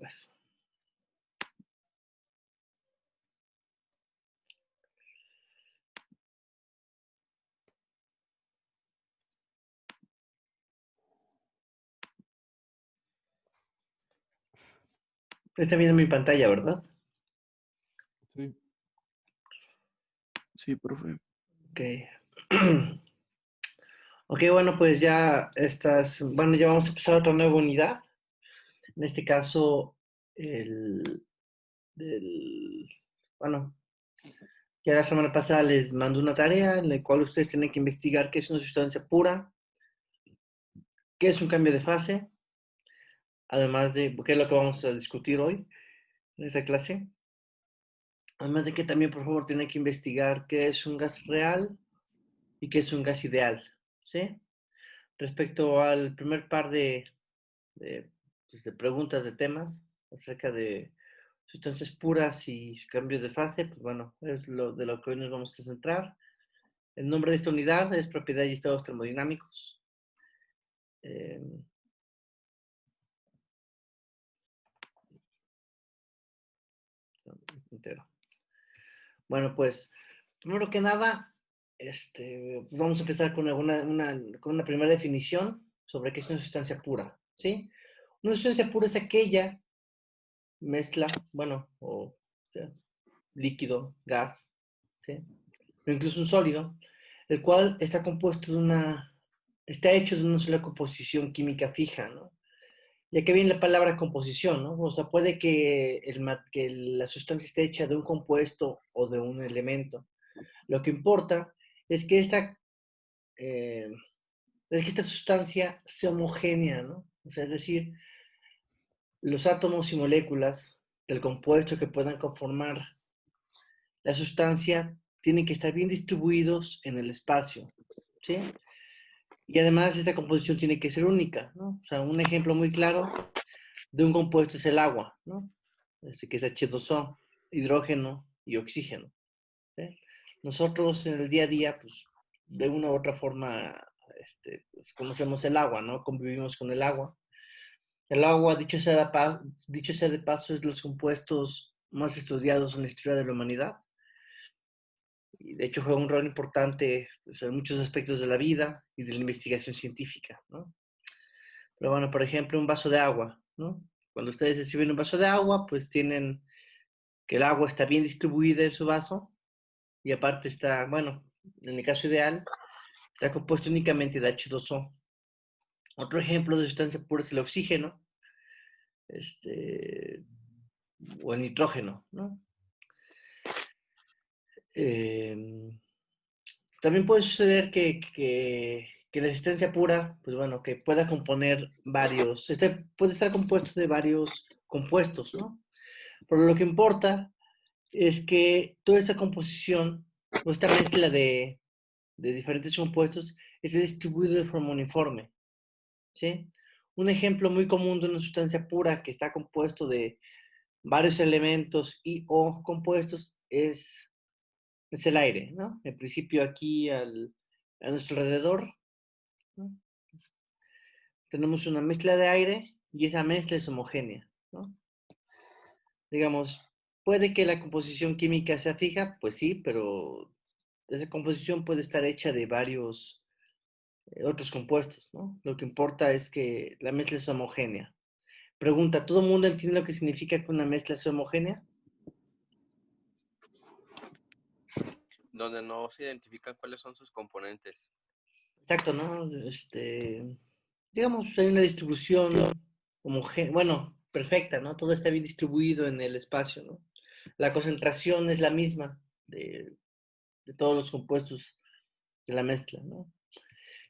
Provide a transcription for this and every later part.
pues. Está viendo mi pantalla, ¿verdad? Sí. Sí, profe. Ok. Ok, bueno, pues ya ya vamos a empezar otra nueva unidad. En este caso, bueno, ya la semana pasada les mandé una tarea en la cual ustedes tienen que investigar qué es una sustancia pura, qué es un cambio de fase, además de qué es lo que vamos a discutir hoy en esta clase. Además de que también, por favor, tienen que investigar qué es un gas real y qué es un gas ideal, ¿sí? Respecto al primer par de preguntas, de temas acerca de sustancias puras y cambios de fase, pues bueno, es de lo que hoy nos vamos a centrar. El nombre de esta unidad es propiedad y estados termodinámicos. Entero. Bueno, pues, primero que nada, vamos a empezar con una primera definición sobre qué es una sustancia pura, ¿sí? Una sustancia pura es aquella mezcla, bueno, sea, líquido, gas, ¿sí? O incluso un sólido, el cual está hecho de una sola composición química fija, ¿no? Y aquí viene la palabra composición, ¿no? O sea, puede que la sustancia esté hecha de un compuesto o de un elemento. Lo que importa es que eh, esta sustancia sea homogénea, ¿no? O sea, es decir, los átomos y moléculas del compuesto que puedan conformar la sustancia tienen que estar bien distribuidos en el espacio, ¿sí? Y además esta composición tiene que ser única, ¿no? O sea, un ejemplo muy claro de un compuesto es el agua, ¿no? Que es H2O, hidrógeno y oxígeno, ¿sí? Nosotros en el día a día, pues, de una u otra forma, pues, conocemos el agua, ¿no? Convivimos con el agua. El agua, dicho sea de paso, es de los compuestos más estudiados en la historia de la humanidad. Y de hecho juega un rol importante, pues, en muchos aspectos de la vida y de la investigación científica, ¿no? Pero bueno, por ejemplo, un vaso de agua, ¿no? Cuando ustedes reciben un vaso de agua, pues tienen que el agua está bien distribuida en su vaso y aparte está, bueno, en el caso ideal, está compuesto únicamente de H2O. Otro ejemplo de sustancia pura es el oxígeno, este, o el nitrógeno, ¿no? También puede suceder que la existencia pura, pues bueno, que pueda componer puede estar compuesto de varios compuestos, ¿no? Pero lo que importa es que toda esta composición, o esta mezcla de diferentes compuestos, esté distribuido de forma uniforme, ¿sí? Un ejemplo muy común de una sustancia pura que está compuesto de varios elementos y o compuestos es el aire, ¿no? En principio aquí a nuestro alrededor, ¿no? Tenemos una mezcla de aire y esa mezcla es homogénea, ¿no? Digamos, puede que la composición química sea fija, pues sí, pero esa composición puede estar hecha de varios otros compuestos, ¿no? Lo que importa es que la mezcla es homogénea. Pregunta, ¿todo el mundo entiende lo que significa que una mezcla es homogénea? Donde no se identifican cuáles son sus componentes. Exacto, ¿no? Digamos, hay una distribución homogénea, bueno, perfecta, ¿no? Todo está bien distribuido en el espacio, ¿no? La concentración es la misma de todos los compuestos de la mezcla, ¿no?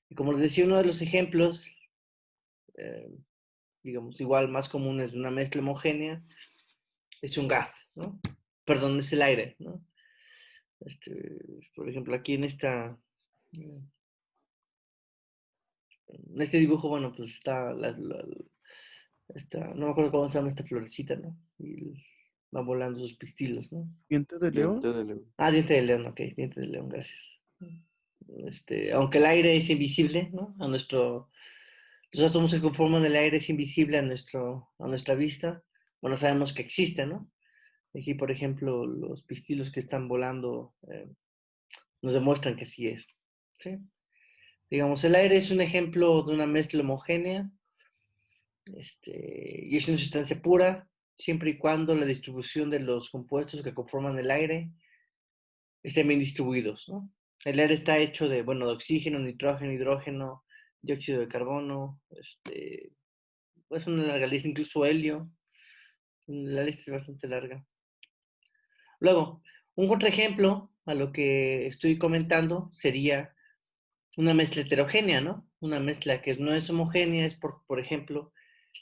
Y como les decía, uno de los ejemplos, eh, digamos, igual más comunes de una mezcla homogénea es un gas, ¿no? Perdón, es el aire, ¿no? Por ejemplo, aquí en este dibujo, bueno, pues está no me acuerdo cómo se llama esta florecita, ¿no? Y va volando sus pistilos, ¿no? ¿Diente de león? Diente de león. Ah, diente de león, ok, diente de león, gracias. Aunque el aire es invisible, ¿no? Los átomos que conforman el aire es invisible a nuestra vista, bueno, sabemos que existe, ¿no? Aquí, por ejemplo, los pistilos que están volando nos demuestran que sí es. ¿Sí? Digamos, el aire es un ejemplo de una mezcla homogénea y es una sustancia pura, siempre y cuando la distribución de los compuestos que conforman el aire estén bien distribuidos, ¿no? El aire está hecho de, bueno, de oxígeno, nitrógeno, hidrógeno, dióxido de carbono, es una larga lista, incluso helio. La lista es bastante larga. Luego, un contraejemplo a lo que estoy comentando sería una mezcla heterogénea, ¿no? Una mezcla que no es homogénea es, por ejemplo,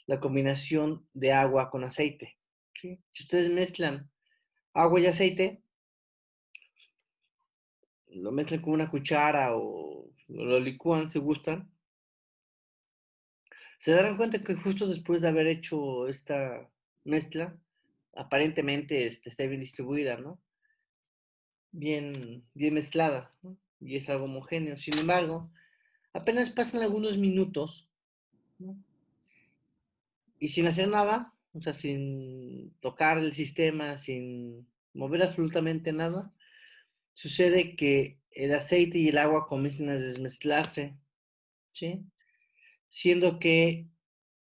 la combinación de agua con aceite. ¿Sí? Si ustedes mezclan agua y aceite, lo mezclan con una cuchara o lo licúan si gustan, se darán cuenta que justo después de haber hecho esta mezcla, aparentemente está bien distribuida, ¿no? Bien mezclada, ¿no? Y es algo homogéneo. Sin embargo, apenas pasan algunos minutos, ¿no? Y sin hacer nada, o sea, sin tocar el sistema, sin mover absolutamente nada, sucede que el aceite y el agua comienzan a desmezclarse, ¿sí? Siendo que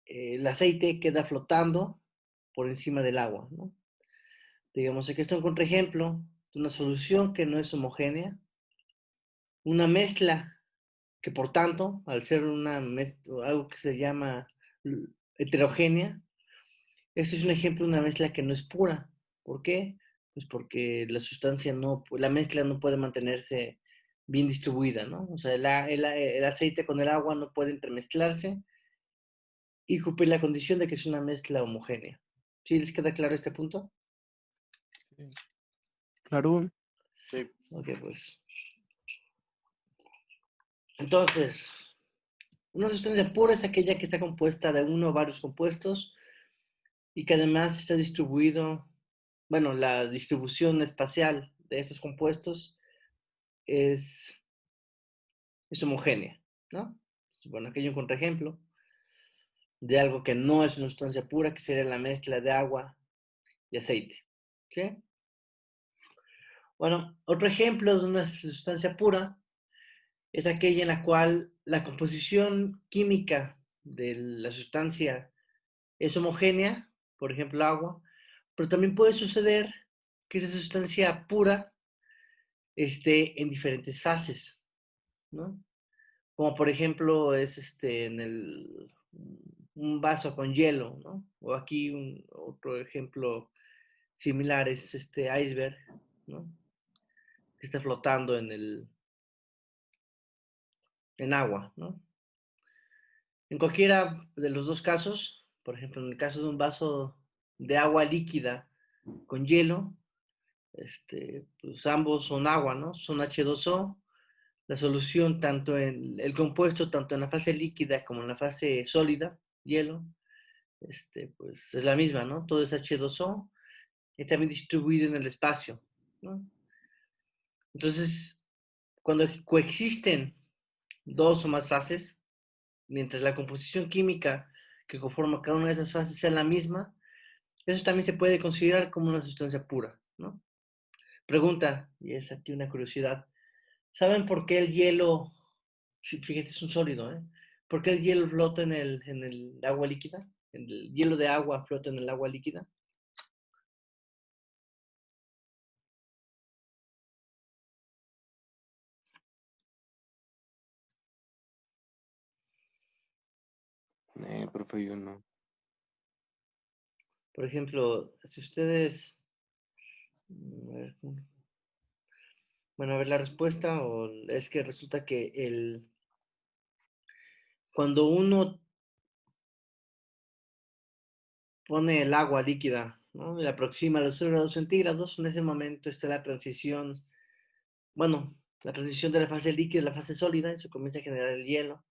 el aceite queda flotando por encima del agua, ¿no? Digamos, aquí está un contraejemplo de una solución que no es homogénea, una mezcla que por tanto, al ser algo que se llama heterogénea, este es un ejemplo de una mezcla que no es pura. ¿Por qué? Pues porque la sustancia no, la mezcla no puede mantenerse bien distribuida, ¿no? O sea, el aceite con el agua no puede entremezclarse y cumplir la condición de que es una mezcla homogénea. ¿Sí les queda claro este punto? Sí. Claro. Sí. Ok, pues. Entonces, una sustancia pura es aquella que está compuesta de uno o varios compuestos y que además está distribuido, bueno, la distribución espacial de esos compuestos es, es homogénea, ¿no? Bueno, aquí hay un contraejemplo de algo que no es una sustancia pura, que sería la mezcla de agua y aceite. ¿Sí? Bueno, otro ejemplo de una sustancia pura es aquella en la cual la composición química de la sustancia es homogénea, por ejemplo, agua, pero también puede suceder que esa sustancia pura esté en diferentes fases, ¿no? Como por ejemplo es un vaso con hielo, ¿no? O aquí otro ejemplo similar es este iceberg, ¿no? Que está flotando en agua, ¿no? En cualquiera de los dos casos, por ejemplo, en el caso de un vaso de agua líquida con hielo, pues ambos son agua, ¿no? Son H2O. La solución, tanto en el compuesto, tanto en la fase líquida como en la fase sólida, hielo, pues es la misma, ¿no? Todo es H2O, está bien distribuido en el espacio, ¿no? Entonces, cuando coexisten dos o más fases, mientras la composición química que conforma cada una de esas fases sea la misma, eso también se puede considerar como una sustancia pura, ¿no? Pregunta, y es aquí una curiosidad, ¿saben por qué el hielo, fíjate, es un sólido, ¿eh? ¿Por qué el hielo flota en el agua líquida? El hielo de agua flota en el agua líquida. Profe, yo no. Por ejemplo, si ustedes, a ver, bueno, a ver la respuesta, o es que resulta que cuando uno pone el agua líquida, ¿no? Y la aproxima a los 0 grados centígrados, en ese momento está la transición, bueno, la transición de la fase líquida a la fase sólida, y se comienza a generar el hielo.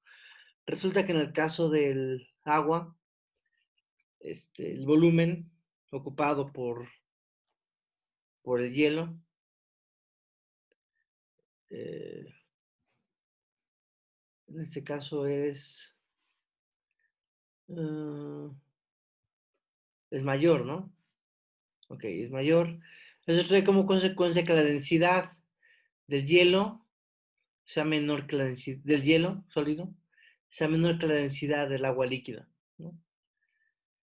Resulta que en el caso del agua, el volumen ocupado por el hielo eh, en este caso es es mayor, ¿no? Ok, es mayor. Eso trae como consecuencia que la densidad del hielo sea menor que la densidad del hielo sólido, sea menor que la densidad del agua líquida, ¿no?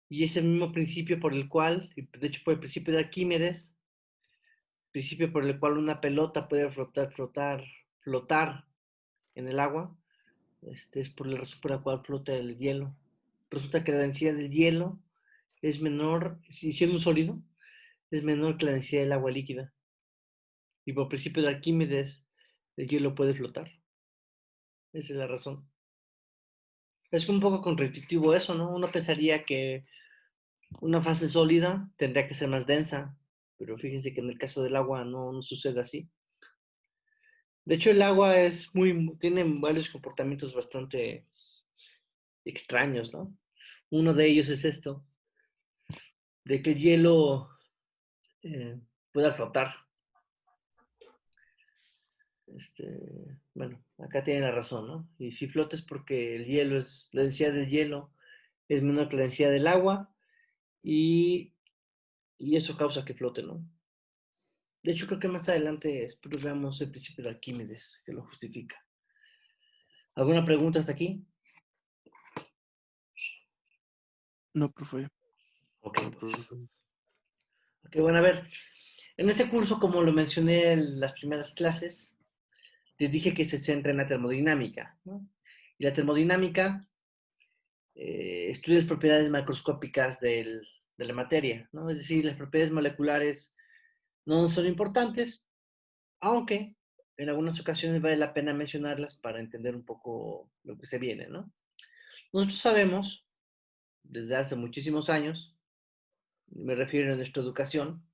Y ese mismo principio por el cual, de hecho por el principio de Arquímedes, principio por el cual una pelota puede flotar en el agua, es por la razón por la cual flota el hielo. Resulta que la densidad del hielo es menor, si siendo un sólido, es menor que la densidad del agua líquida. Y por principio de Arquímedes, el hielo puede flotar. Esa es la razón. Es un poco contradictivo eso, ¿no? Uno pensaría que una fase sólida tendría que ser más densa, pero fíjense que en el caso del agua no sucede así. De hecho, el agua tiene varios comportamientos bastante extraños, ¿no? Uno de ellos es esto, de que el hielo eh, pueda flotar. Bueno, acá tiene la razón, ¿no? Y si flota es porque la densidad del hielo es menor que la densidad del agua y, y eso causa que flote, ¿no? De hecho, creo que más adelante espero veamos el principio de Arquímedes, que lo justifica. ¿Alguna pregunta hasta aquí? No, profe. Ok, pues. Ok, bueno, a ver. En este curso, como lo mencioné en las primeras clases, les dije que se centra en la termodinámica, ¿no? Y la termodinámica estudia las propiedades macroscópicas de la materia, ¿no? Es decir, las propiedades moleculares no son importantes, aunque en algunas ocasiones vale la pena mencionarlas para entender un poco lo que se viene, ¿no? Nosotros sabemos, desde hace muchísimos años, me refiero a nuestra educación,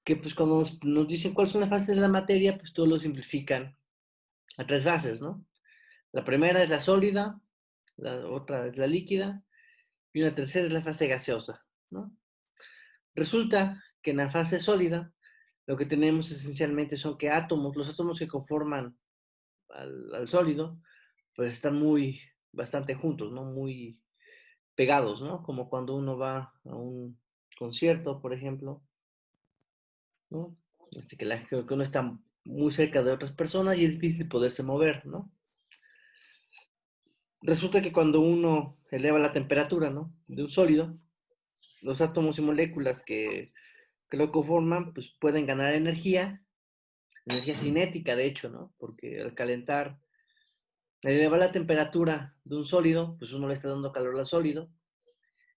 que pues cuando nos dicen cuáles son las fases de la materia, pues todos lo simplifican a tres fases, ¿no? La primera es la sólida, la otra es la líquida y una tercera es la fase gaseosa, ¿no? Resulta que en la fase sólida lo que tenemos esencialmente son que los átomos que conforman al sólido, pues están bastante juntos, ¿no? Muy pegados, ¿no? Como cuando uno va a un concierto, por ejemplo, ¿no? Que uno está muy cerca de otras personas y es difícil poderse mover, ¿no? Resulta que cuando uno eleva la temperatura, ¿no? De un sólido, los átomos y moléculas que lo conforman, pues pueden ganar energía cinética, de hecho, ¿no? Porque al elevar la temperatura de un sólido, pues uno le está dando calor al sólido.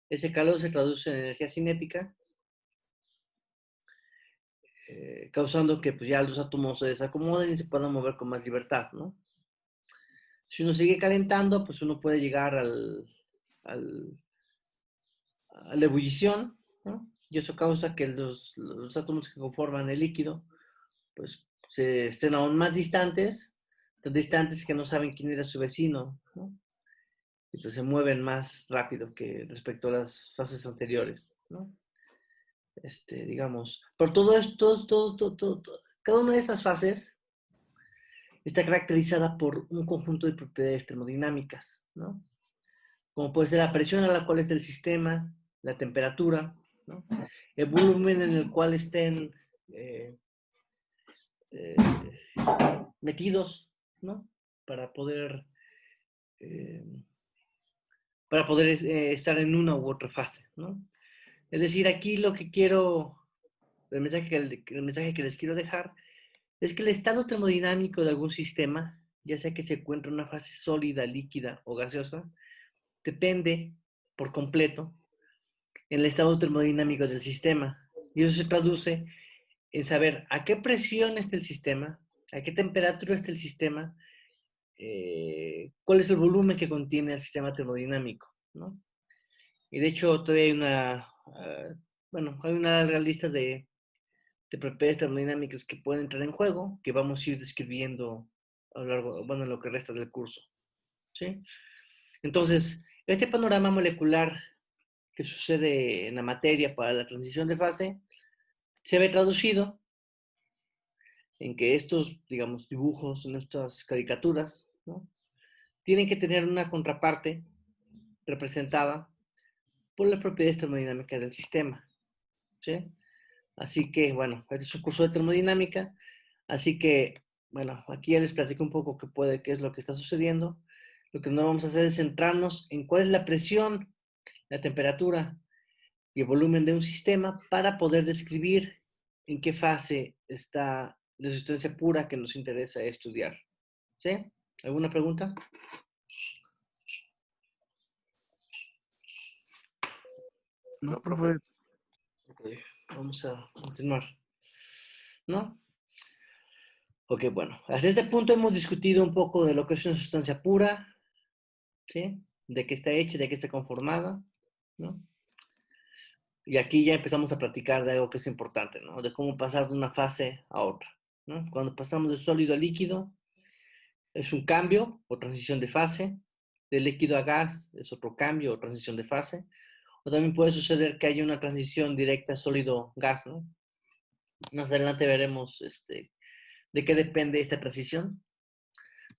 Ese calor se traduce en energía cinética, causando que pues, ya los átomos se desacomoden y se puedan mover con más libertad, ¿no? Si uno sigue calentando, pues uno puede llegar al, a la ebullición, ¿no? Y eso causa que los átomos que conforman el líquido, pues se estén aún más distantes, tan distantes que no saben quién era su vecino, ¿no? Y pues se mueven más rápido que respecto a las fases anteriores, ¿no? Digamos, por todo esto, cada una de estas fases está caracterizada por un conjunto de propiedades termodinámicas, ¿no? Como puede ser la presión a la cual está el sistema, la temperatura, ¿no? El volumen en el cual estén eh, eh, metidos, ¿no? Para poder, eh, estar en una u otra fase, ¿no? Es decir, aquí lo que quiero, el mensaje que les quiero dejar es que el estado termodinámico de algún sistema, ya sea que se encuentre en una fase sólida, líquida o gaseosa, depende por completo en el estado termodinámico del sistema. Y eso se traduce en saber a qué presión está el sistema, a qué temperatura está el sistema, cuál es el volumen que contiene el sistema termodinámico, ¿no? Y de hecho todavía hay una larga lista de propiedades termodinámicas que pueden entrar en juego, que vamos a ir describiendo a lo largo, bueno, en lo que resta del curso, ¿sí? Entonces, este panorama molecular que sucede en la materia para la transición de fase se ve traducido en que estos, digamos, dibujos, en estas caricaturas, ¿no? Tienen que tener una contraparte representada por las propiedades termodinámicas del sistema, ¿sí? Así que, bueno, este es un curso de termodinámica, así que, bueno, aquí ya les platico un poco qué es lo que está sucediendo. Lo que no vamos a hacer es centrarnos en cuál es la presión, la temperatura y el volumen de un sistema para poder describir en qué fase está la sustancia pura que nos interesa estudiar. ¿Sí? ¿Alguna pregunta? No, No, profe. Ok, vamos a continuar. ¿No? Ok, bueno, hasta este punto hemos discutido un poco de lo que es una sustancia pura, ¿sí? De qué está hecha, de qué está conformada, ¿no? Y aquí ya empezamos a platicar de algo que es importante, ¿no? De cómo pasar de una fase a otra, ¿no? Cuando pasamos de sólido a líquido, es un cambio o transición de fase. De líquido a gas es otro cambio o transición de fase. O también puede suceder que haya una transición directa sólido-gas, ¿no? Más adelante veremos de qué depende esta transición.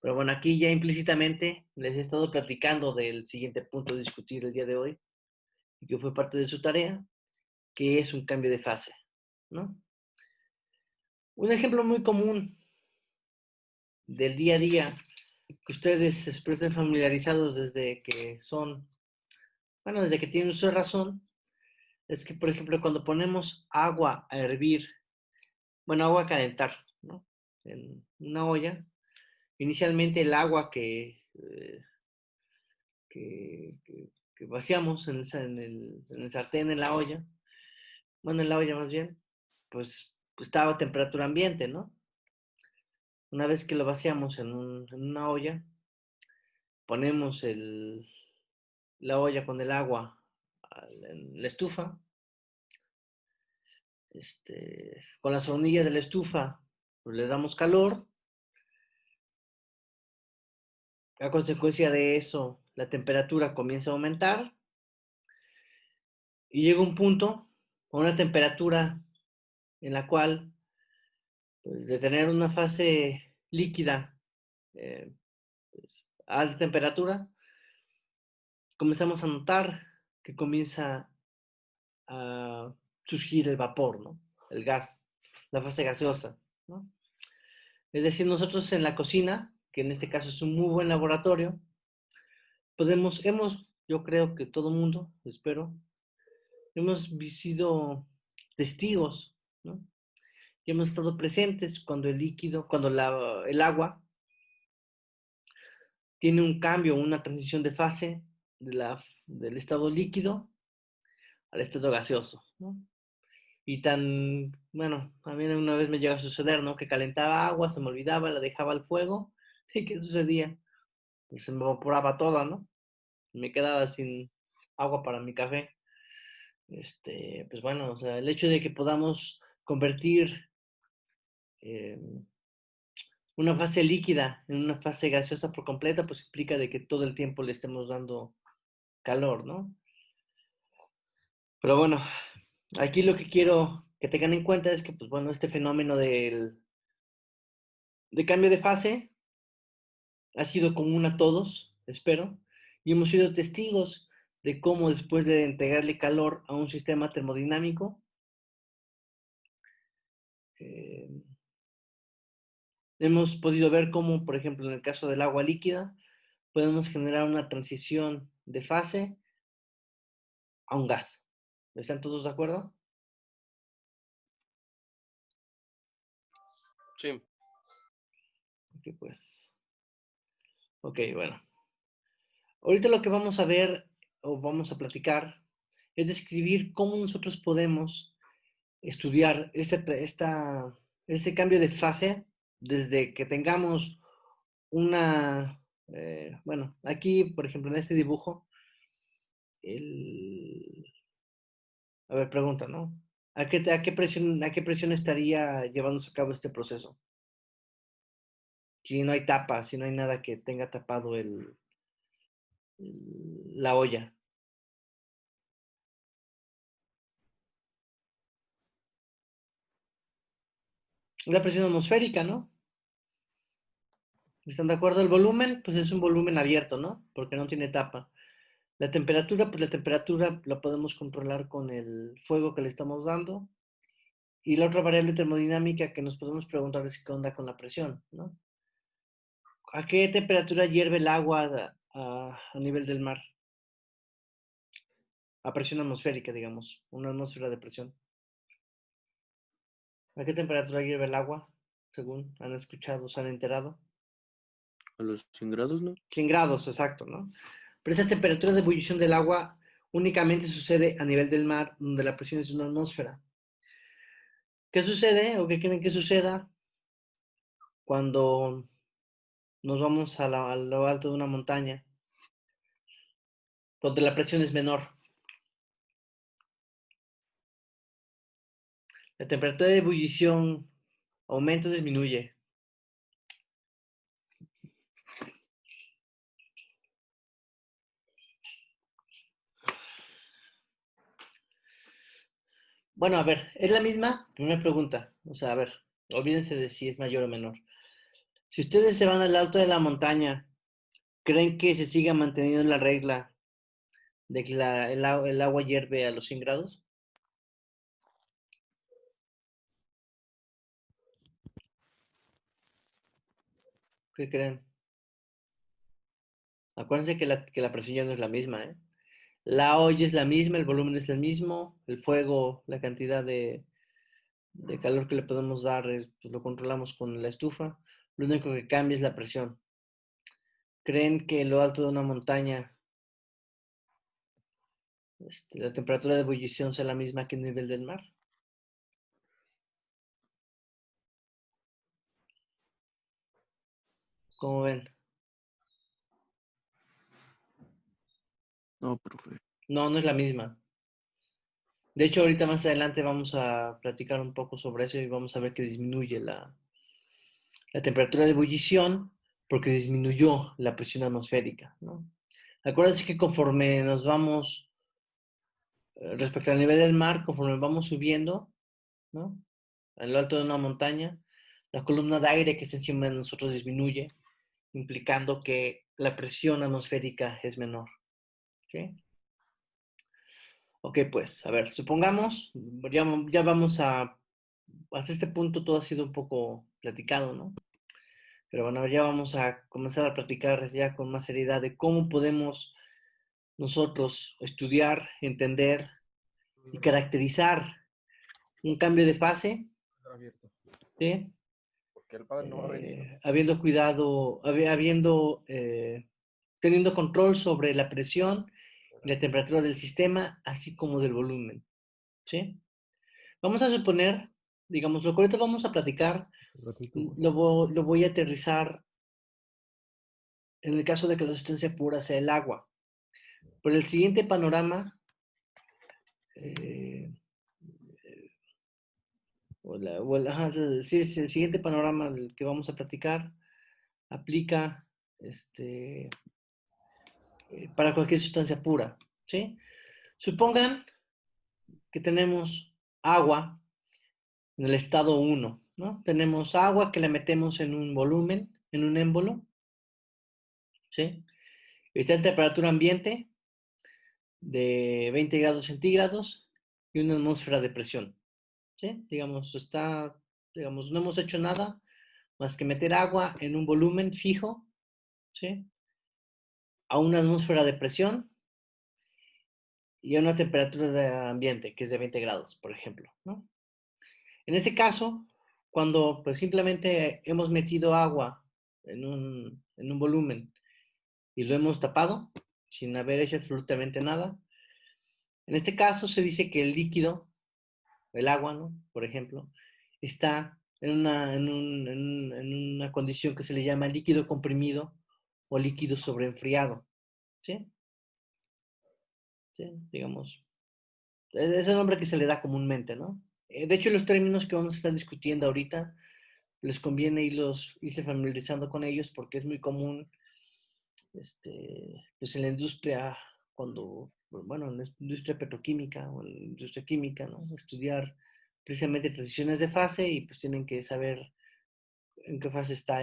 Pero bueno, aquí ya implícitamente les he estado platicando del siguiente punto a discutir el día de hoy, y que fue parte de su tarea, que es un cambio de fase, ¿no? Un ejemplo muy común del día a día, que ustedes estén familiarizados desde que son, bueno, desde que tienen uso de razón, es que, por ejemplo, cuando ponemos agua a hervir, bueno, agua a calentar, ¿no? En una olla, inicialmente el agua que vaciamos en el sartén, en la olla, bueno, en la olla más bien, pues estaba a temperatura ambiente, ¿no? Una vez que lo vaciamos en una olla, ponemos la olla con el agua en la estufa, con las hornillas de la estufa, pues le damos calor. A consecuencia de eso, la temperatura comienza a aumentar y llega un punto, a una temperatura en la cual, pues, de tener una fase líquida pues, a alta temperatura, comenzamos a notar que comienza a surgir el vapor, ¿no? El gas, la fase gaseosa, ¿no? Es decir, nosotros en la cocina, que en este caso es un muy buen laboratorio, yo creo que todo mundo, espero, hemos sido testigos, ¿no? Y hemos estado presentes cuando el agua tiene un cambio, una transición de fase del estado líquido al estado gaseoso, ¿no? Y bueno, a mí una vez me llegó a suceder, ¿no? Que calentaba agua, se me olvidaba, la dejaba al fuego, ¿y qué sucedía? Pues se me evaporaba toda, ¿no? Me quedaba sin agua para mi café. Pues bueno, o sea, el hecho de que podamos convertir eh, una fase líquida en una fase gaseosa por completa, pues implica de que todo el tiempo le estemos dando calor, ¿no? Pero bueno, aquí lo que quiero que tengan en cuenta es que, pues bueno, este fenómeno de cambio de fase ha sido común a todos, espero, y hemos sido testigos de cómo después de entregarle calor a un sistema termodinámico, eh, hemos podido ver cómo, por ejemplo, en el caso del agua líquida, podemos generar una transición de fase a un gas. ¿Están todos de acuerdo? Sí. Ok, pues. Ok, bueno. Ahorita lo que vamos a ver o vamos a platicar es describir cómo nosotros podemos estudiar este cambio de fase desde que tengamos bueno, aquí, por ejemplo, en este dibujo, el, a ver, pregunta, ¿no? ¿A qué presión estaría llevándose a cabo este proceso? Si no hay tapa, si no hay nada que tenga tapado la olla. Es la presión atmosférica, ¿no? ¿Están de acuerdo? El volumen, pues es un volumen abierto, ¿no? Porque no tiene tapa. La temperatura, pues la temperatura la podemos controlar con el fuego que le estamos dando. Y la otra variable termodinámica que nos podemos preguntar es qué onda con la presión, ¿no? ¿A qué temperatura hierve el agua a nivel del mar? A presión atmosférica, digamos, una atmósfera de presión. ¿A qué temperatura hierve el agua? Según han escuchado, se han enterado. A los 100 grados, ¿no? 100 grados, exacto, ¿no? Pero esa temperatura de ebullición del agua únicamente sucede a nivel del mar, donde la presión es de una atmósfera. ¿Qué sucede o qué quieren que suceda cuando nos vamos a lo alto de una montaña, donde la presión es menor? La temperatura de ebullición aumenta o disminuye. Bueno, a ver, es la misma. Primera pregunta. O sea, a ver, olvídense de si es mayor o menor. Si ustedes se van al alto de la montaña, ¿creen que se siga manteniendo la regla de que el agua hierve a los 100 grados? ¿Qué creen? Acuérdense que la presión ya no es la misma, ¿eh? La olla es la misma, el volumen es el mismo, el fuego, la cantidad de calor que le podemos dar, pues lo controlamos con la estufa. Lo único que cambia es la presión. ¿Creen que en lo alto de una montaña la temperatura de ebullición sea la misma que el nivel del mar? ¿Cómo ven? No, profe. No, no es la misma. De hecho, ahorita más adelante vamos a platicar un poco sobre eso y vamos a ver que disminuye la temperatura de ebullición porque disminuyó la presión atmosférica, ¿no? Acuérdense que conforme nos vamos, respecto al nivel del mar, conforme vamos subiendo, ¿no? En lo alto de una montaña, la columna de aire que está encima de nosotros disminuye, implicando que la presión atmosférica es menor. ¿Ok? Ok, pues, a ver, supongamos, ya vamos hasta este punto todo ha sido un poco platicado, ¿no? Pero bueno, ya vamos a comenzar a platicar ya con más seriedad de cómo podemos nosotros estudiar, entender y caracterizar un cambio de fase, Abierto. ¿sí? Porque el padre no va a venir. Habiendo cuidado, teniendo control sobre la presión y la temperatura del sistema, así como del volumen, ¿sí? Vamos a suponer, digamos, lo que ahorita vamos a platicar, lo voy a aterrizar en el caso de que la sustancia pura sea el agua. Pero el siguiente panorama, eh, sí, el siguiente panorama del que vamos a platicar, aplica para cualquier sustancia pura, ¿sí? Supongan que tenemos agua en el estado 1, ¿no? Tenemos agua que la metemos en un volumen, en un émbolo, ¿sí? Está en temperatura ambiente de 20 grados centígrados y una atmósfera de presión, ¿sí? Digamos, no hemos hecho nada más que meter agua en un volumen fijo, ¿sí? A una atmósfera de presión y a una temperatura de ambiente, que es de 20 grados, por ejemplo, ¿no? En este caso, cuando pues simplemente hemos metido agua en un volumen y lo hemos tapado sin haber hecho absolutamente nada, en este caso se dice que el líquido, el agua, ¿no? Por ejemplo, está en una condición que se le llama líquido comprimido o líquido sobreenfriado, ¿sí? ¿Sí? Digamos, es el nombre que se le da comúnmente, ¿no? De hecho, los términos que vamos a estar discutiendo ahorita, les conviene irse familiarizando con ellos porque es muy común, pues en la industria, bueno, en la industria petroquímica o en la industria química, ¿no? Estudiar precisamente transiciones de fase y pues tienen que saber en qué fase está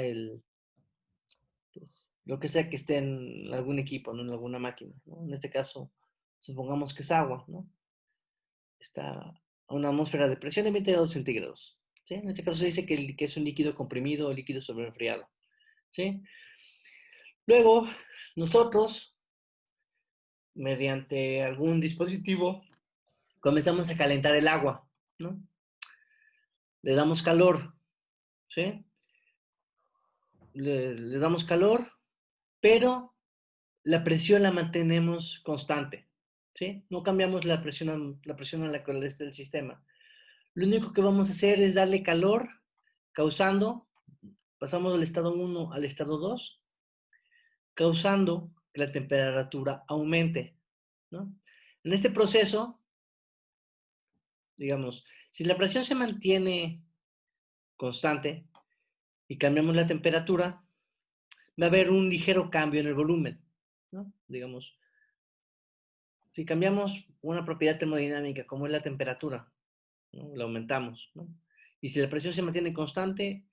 pues, lo que sea que esté en algún equipo, ¿no? En alguna máquina, ¿no? En este caso, supongamos que es agua, ¿no? Está a una atmósfera de presión de 20 grados centígrados, ¿sí? En este caso se dice que es un líquido comprimido o líquido sobreenfriado, ¿sí? Luego, nosotros, mediante algún dispositivo, comenzamos a calentar el agua, ¿no? Le damos calor, ¿sí? Le damos calor, pero la presión la mantenemos constante, ¿sí? No cambiamos la presión a la cual está el sistema. Lo único que vamos a hacer es darle calor, causando, pasamos del estado 1 al estado 2, causando que la temperatura aumente, ¿no? En este proceso, digamos, si la presión se mantiene constante y cambiamos la temperatura, va a haber un ligero cambio en el volumen, ¿no? Digamos, si cambiamos una propiedad termodinámica como es la temperatura, ¿no? La aumentamos, ¿no? Y si la presión se mantiene constante,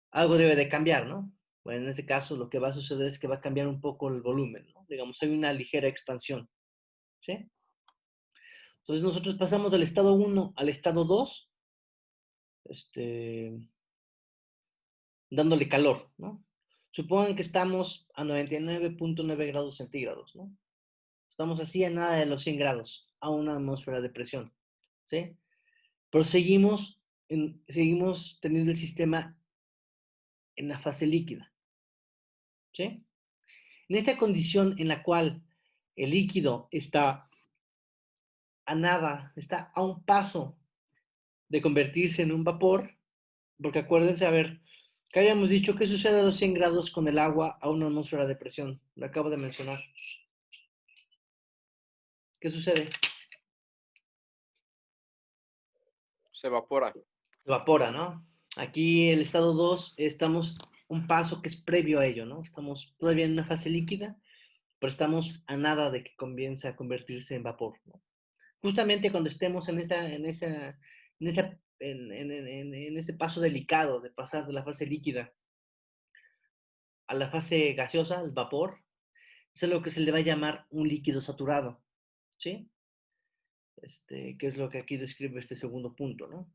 algo debe de cambiar, ¿no? Bueno, en este caso lo que va a suceder es que va a cambiar un poco el volumen, ¿no? Digamos, hay una ligera expansión, ¿sí? Entonces nosotros pasamos del estado 1 al estado 2, dándole calor, ¿no? Supongan que estamos a 99.9 grados centígrados, ¿no? Estamos así a nada de los 100 grados, a una atmósfera de presión, ¿sí? Pero seguimos teniendo el sistema en la fase líquida, ¿sí? En esta condición en la cual el líquido está a nada, está a un paso de convertirse en un vapor, porque acuérdense, a ver, que habíamos dicho que sucede a los 100 grados con el agua a una atmósfera de presión. Lo acabo de mencionar. ¿Qué sucede? Se evapora. Se evapora, ¿no? Aquí el estado 2 estamos un paso que es previo a ello, ¿no? Estamos todavía en una fase líquida, pero estamos a nada de que comience a convertirse en vapor, ¿no? Justamente cuando estemos en ese paso delicado de pasar de la fase líquida a la fase gaseosa, el vapor, es algo que se le va a llamar un líquido saturado, ¿sí? Que es lo que aquí describe este segundo punto, ¿no?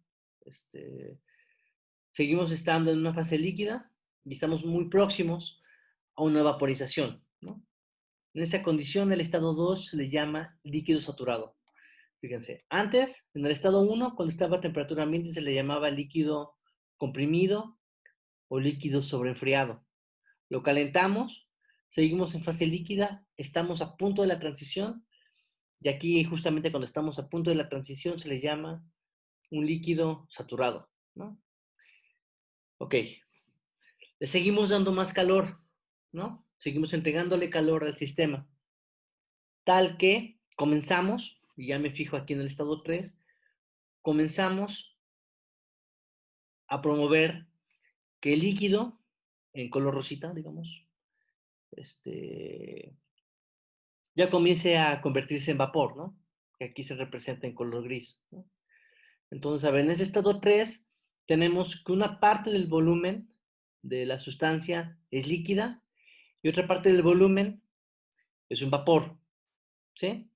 Seguimos estando en una fase líquida y estamos muy próximos a una vaporización, ¿no? En esta condición, el estado 2 se le llama líquido saturado. Fíjense, antes, en el estado 1, cuando estaba a temperatura ambiente, se le llamaba líquido comprimido o líquido sobreenfriado. Lo calentamos, seguimos en fase líquida, estamos a punto de la transición, y aquí justamente cuando estamos a punto de la transición se le llama un líquido saturado, ¿no? Ok, le seguimos dando más calor, ¿no? Seguimos entregándole calor al sistema, tal que comenzamos, y ya me fijo aquí en el estado 3, comenzamos a promover que el líquido, en color rosita, digamos, ya comience a convertirse en vapor, ¿no? Que aquí se representa en color gris, ¿no? Entonces, a ver, en ese estado 3 tenemos que una parte del volumen de la sustancia es líquida y otra parte del volumen es un vapor, ¿sí?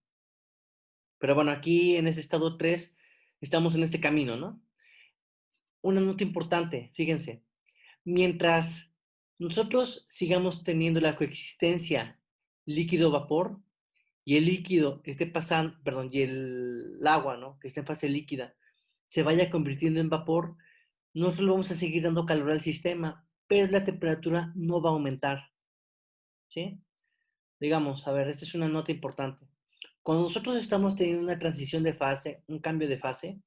Pero bueno, aquí en ese estado 3 estamos en este camino, ¿no? Una nota importante, fíjense, mientras nosotros sigamos teniendo la coexistencia líquido-vapor y el líquido esté pasando, perdón, y el agua, ¿no? Que esté en fase líquida, se vaya convirtiendo en vapor, nosotros vamos a seguir dando calor al sistema, pero la temperatura no va a aumentar, ¿sí? Digamos, a ver, esta es una nota importante. Cuando nosotros estamos teniendo una transición de fase, un cambio de fase,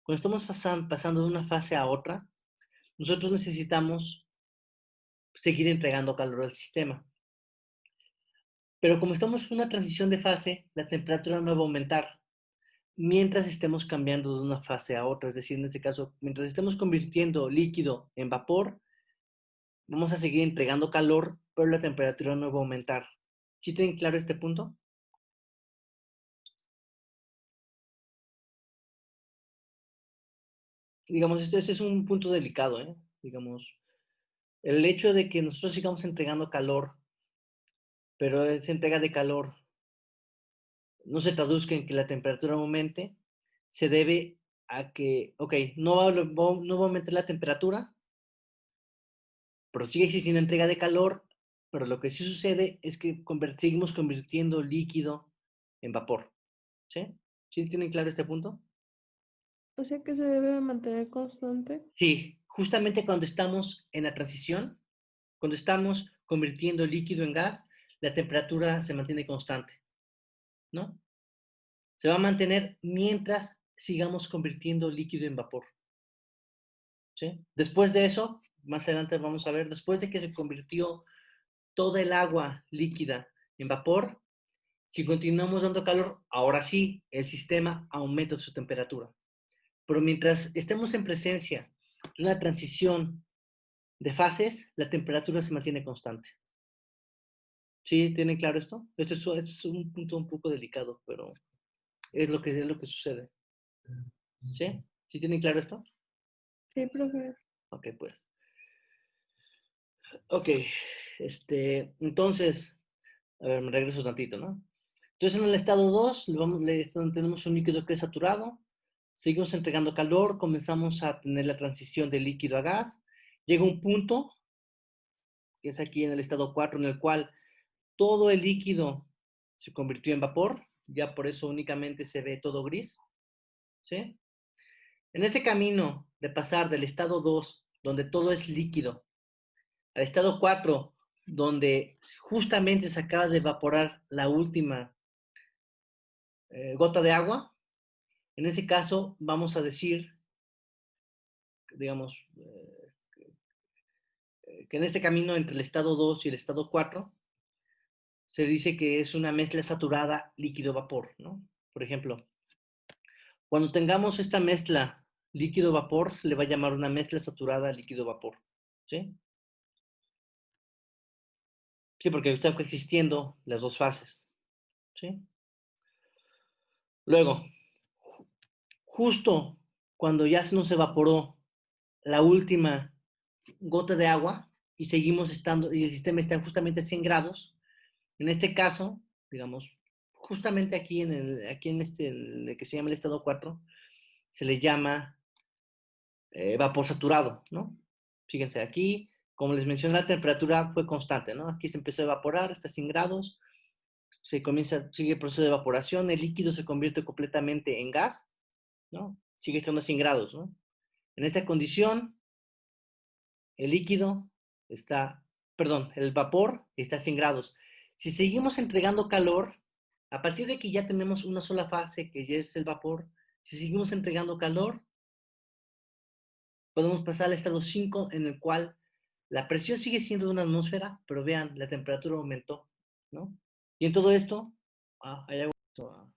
cuando estamos pasando de una fase a otra, nosotros necesitamos seguir entregando calor al sistema. Pero como estamos en una transición de fase, la temperatura no va a aumentar mientras estemos cambiando de una fase a otra. Es decir, en este caso, mientras estemos convirtiendo líquido en vapor, vamos a seguir entregando calor, pero la temperatura no va a aumentar. ¿Sí tienen claro este punto? Digamos, este es un punto delicado, ¿eh? Digamos, el hecho de que nosotros sigamos entregando calor pero esa entrega de calor no se traduzca en que la temperatura aumente, se debe a que, ok, no va a aumentar la temperatura, pero sigue existiendo entrega de calor, pero lo que sí sucede es que seguimos convirtiendo líquido en vapor. ¿Sí? ¿Sí tienen claro este punto? O sea que se debe mantener constante. Sí, justamente cuando estamos en la transición, cuando estamos convirtiendo líquido en gas, la temperatura se mantiene constante, ¿no? Se va a mantener mientras sigamos convirtiendo líquido en vapor. ¿Sí? Después de eso, más adelante vamos a ver, después de que se convirtió toda el agua líquida en vapor, si continuamos dando calor, ahora sí, el sistema aumenta su temperatura. Pero mientras estemos en presencia de una transición de fases, la temperatura se mantiene constante. ¿Sí? ¿Tienen claro esto? Este es un punto un poco delicado, pero es lo que sucede. ¿Sí? ¿Sí tienen claro esto? Sí, profe. Ok, pues. Ok. Entonces, a ver, me regreso un tantito, ¿no? Entonces, en el estado 2, tenemos un líquido que es saturado, seguimos entregando calor, comenzamos a tener la transición de líquido a gas, llega un punto, que es aquí en el estado 4, en el cual todo el líquido se convirtió en vapor, ya por eso únicamente se ve todo gris, ¿sí? En ese camino de pasar del estado 2, donde todo es líquido, al estado 4, donde justamente se acaba de evaporar la última gota de agua, en ese caso vamos a decir, digamos, que en este camino entre el estado 2 y el estado 4, se dice que es una mezcla saturada líquido-vapor, ¿no? Por ejemplo, cuando tengamos esta mezcla líquido-vapor, se le va a llamar una mezcla saturada líquido-vapor, ¿sí? Sí, porque están coexistiendo las dos fases, ¿sí? Luego, justo cuando ya se nos evaporó la última gota de agua y seguimos estando, y el sistema está justamente a 100 grados, en este caso, digamos, justamente aquí en el que se llama el estado 4, se le llama vapor saturado, ¿no? Fíjense, aquí, como les mencioné, la temperatura fue constante, ¿no? Aquí se empezó a evaporar, está a 100 grados, sigue el proceso de evaporación, el líquido se convierte completamente en gas, ¿no? Sigue estando a 100 grados, ¿no? En esta condición, el líquido está, perdón, el vapor está a 100 grados. Si seguimos entregando calor, a partir de que ya tenemos una sola fase, que ya es el vapor, si seguimos entregando calor, podemos pasar al estado 5, en el cual la presión sigue siendo de una atmósfera, pero vean, la temperatura aumentó, ¿no? Y en todo esto, hay algo a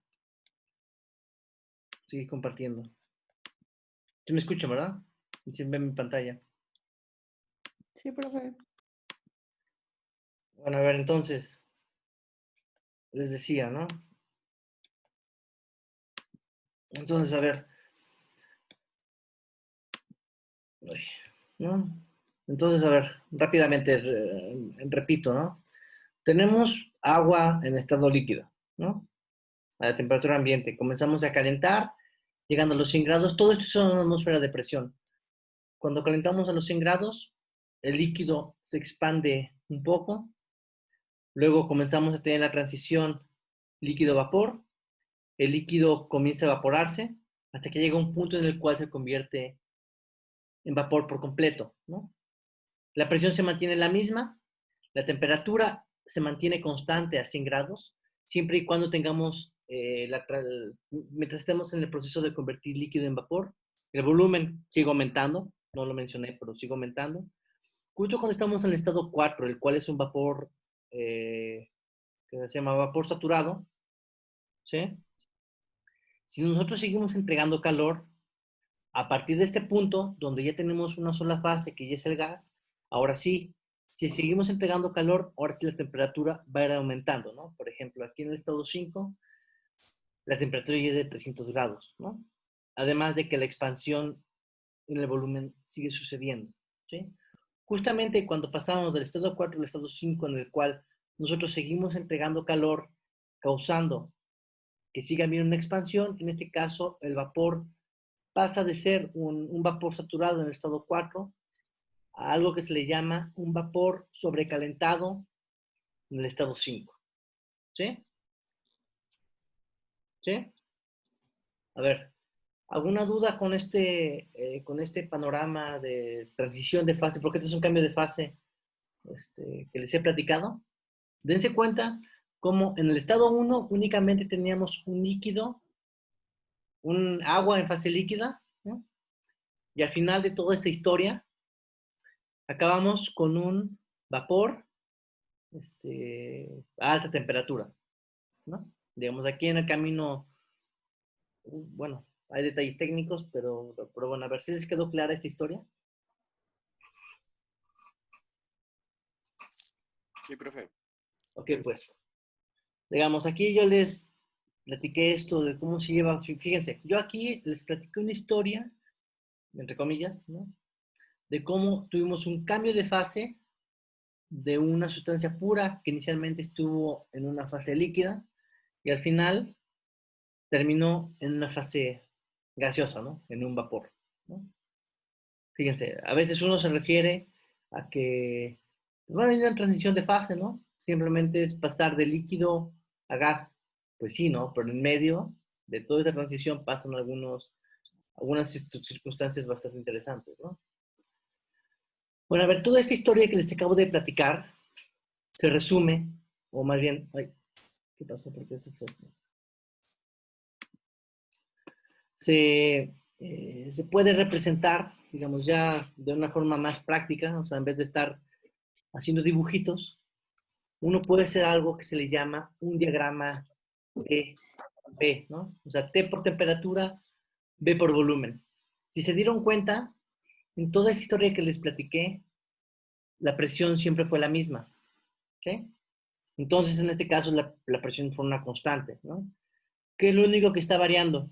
seguir compartiendo. ¿Sí me escuchan, verdad? Y si ven mi pantalla. Sí, profe. Bueno, a ver, entonces, les decía, ¿no? Entonces, a ver, ¿no? Entonces, a ver, rápidamente, repito, ¿no? Tenemos agua en estado líquido, ¿no? A la temperatura ambiente. Comenzamos a calentar, llegando a los 100 grados. Todo esto es una atmósfera de presión. Cuando calentamos a los 100 grados, el líquido se expande un poco. Luego comenzamos a tener la transición líquido-vapor. El líquido comienza a evaporarse hasta que llega un punto en el cual se convierte en vapor por completo, ¿no? La presión se mantiene la misma, la temperatura se mantiene constante a 100 grados, siempre y cuando tengamos, mientras estemos en el proceso de convertir líquido en vapor, el volumen sigue aumentando, no lo mencioné, pero sigue aumentando. Justo cuando estamos en el estado 4, el cual es un vapor que se llama vapor saturado, ¿sí? Si nosotros seguimos entregando calor, a partir de este punto, donde ya tenemos una sola fase, que ya es el gas, ahora sí, si seguimos entregando calor, ahora sí la temperatura va a ir aumentando, ¿no? Por ejemplo, aquí en el estado 5, la temperatura ya es de 300 grados, ¿no? Además de que la expansión en el volumen sigue sucediendo, ¿sí? Justamente cuando pasamos del estado 4 al estado 5, en el cual nosotros seguimos entregando calor, causando que siga habiendo una expansión. En este caso, el vapor pasa de ser un vapor saturado en el estado 4 a algo que se le llama un vapor sobrecalentado en el estado 5. ¿Sí? ¿Sí? A ver, ¿alguna duda con este panorama de transición de fase? Porque este es un cambio de fase que les he platicado. Dense cuenta cómo en el estado 1 únicamente teníamos un líquido, un agua en fase líquida, ¿no? Y al final de toda esta historia, acabamos con un vapor a alta temperatura, ¿no? Digamos, aquí en el camino, bueno, hay detalles técnicos, pero bueno, a ver si les quedó clara esta historia. Sí, profe. Ok, pues, digamos, aquí yo les platiqué esto de cómo se lleva, fíjense, yo aquí les platiqué una historia, entre comillas, ¿no? De cómo tuvimos un cambio de fase de una sustancia pura que inicialmente estuvo en una fase líquida y al final terminó en una fase gaseosa, ¿no? En un vapor, ¿no? Fíjense, a veces uno se refiere a que va a venir una transición de fase, ¿no? Simplemente es pasar de líquido a gas. Pues sí, ¿no? Pero en medio de toda esta transición pasan algunas circunstancias bastante interesantes, ¿no? Bueno, a ver, toda esta historia que les acabo de platicar se resume, o más bien, ay, ¿qué pasó? ¿Por qué se fue esto? Se puede representar, digamos, ya de una forma más práctica, o sea, en vez de estar haciendo dibujitos, uno puede hacer algo que se le llama un diagrama T-B, ¿no? O sea, T por temperatura, B por volumen. Si se dieron cuenta, en toda esa historia que les platiqué, la presión siempre fue la misma, ¿sí? Entonces, en este caso, la presión fue una constante, ¿no? ¿Qué es lo único que está variando?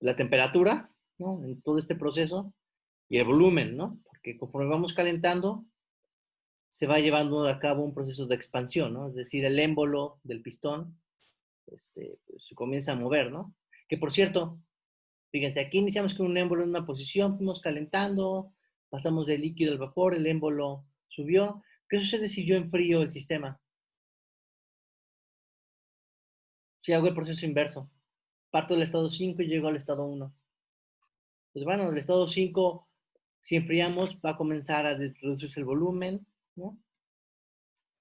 La temperatura, ¿no? En todo este proceso y el volumen, ¿no? Porque conforme vamos calentando, se va llevando a cabo un proceso de expansión, ¿no? Es decir, el émbolo del pistón pues, se comienza a mover, ¿no? Que por cierto, fíjense, aquí iniciamos con un émbolo en una posición, fuimos calentando, pasamos del líquido al vapor, el émbolo subió. ¿Qué sucede si yo enfrío el sistema? Si hago el proceso inverso, parto del estado 5 y llego al estado 1. Pues bueno, el estado 5, si enfriamos, va a comenzar a reducirse el volumen, ¿no?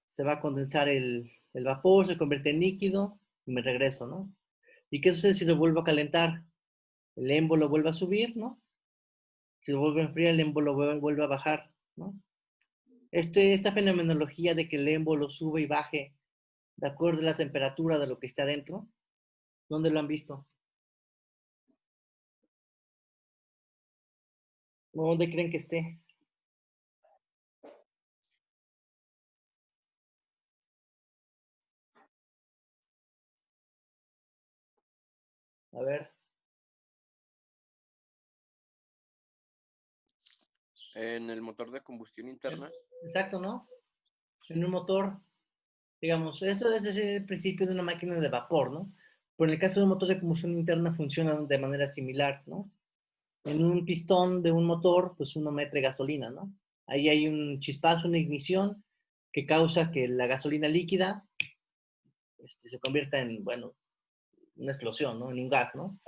Se va a condensar el vapor, se convierte en líquido y me regreso, ¿no? ¿Y qué sucede si lo vuelvo a calentar? El émbolo vuelve a subir, ¿no? Si lo vuelve a enfriar, el émbolo vuelve a bajar, ¿no? Esta fenomenología de que el émbolo sube y baje de acuerdo a la temperatura de lo que está adentro, ¿dónde lo han visto? ¿Dónde creen que esté? A ver, En el motor de combustión interna. exacto, ¿no? En un motor, digamos, esto es el principio de una máquina de vapor, ¿no? Pero en el caso de un motor de combustión interna funciona de manera similar, ¿no? En un pistón de un motor, pues uno mete gasolina, ¿no? Ahí hay un chispazo, una ignición que causa que la gasolina líquida se convierta en, bueno, una explosión, ¿no? En un gas, ¿no?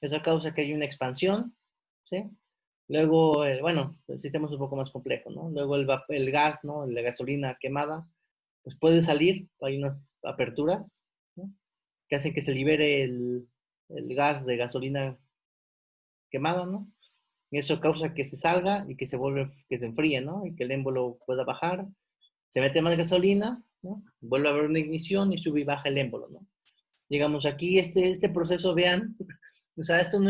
Eso causa que haya una expansión, ¿sí? Luego, bueno, el sistema es un poco más complejo, ¿no? Luego el gas, ¿no? La gasolina quemada, pues puede salir, hay unas aperturas, ¿no? Que hacen que se libere el gas de gasolina quemada, ¿no? Y eso causa que se salga y que se enfríe, ¿no? Y que el émbolo pueda bajar, se mete más gasolina, ¿no? Vuelve a haber una ignición y sube y baja el émbolo, ¿no? Digamos, aquí este proceso, vean, o sea, esto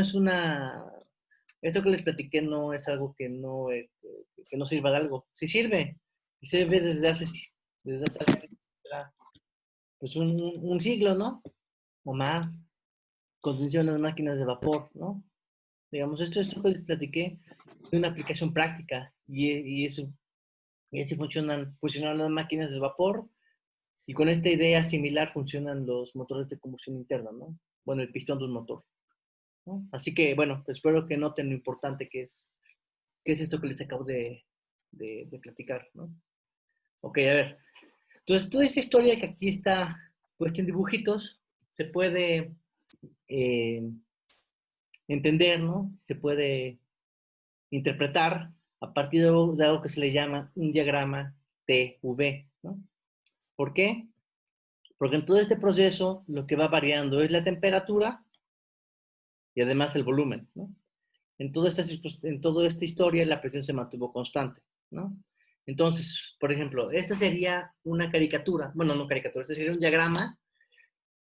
que les platiqué no es algo que no sirva de algo. Sí sirve, y sirve desde hace pues un siglo, ¿no? O más, contención en máquinas de vapor, ¿no? Digamos, esto que les platiqué es una aplicación práctica y así funcionan las máquinas de vapor Y con esta idea similar funcionan los motores de combustión interna, ¿no? Bueno, el pistón de un motor, ¿no? Así que, bueno, espero que noten lo importante que es esto que les acabo de platicar, ¿no? Ok, a ver. Entonces, toda esta historia que aquí está puesta en dibujitos se puede entender, ¿no? Se puede interpretar a partir de algo que se le llama un diagrama TV, ¿no? ¿Por qué? Porque en todo este proceso lo que va variando es la temperatura y además el volumen, ¿no? En toda esta historia la presión se mantuvo constante, ¿no? Entonces, por ejemplo, esta sería una caricatura, bueno, no caricatura, este sería un diagrama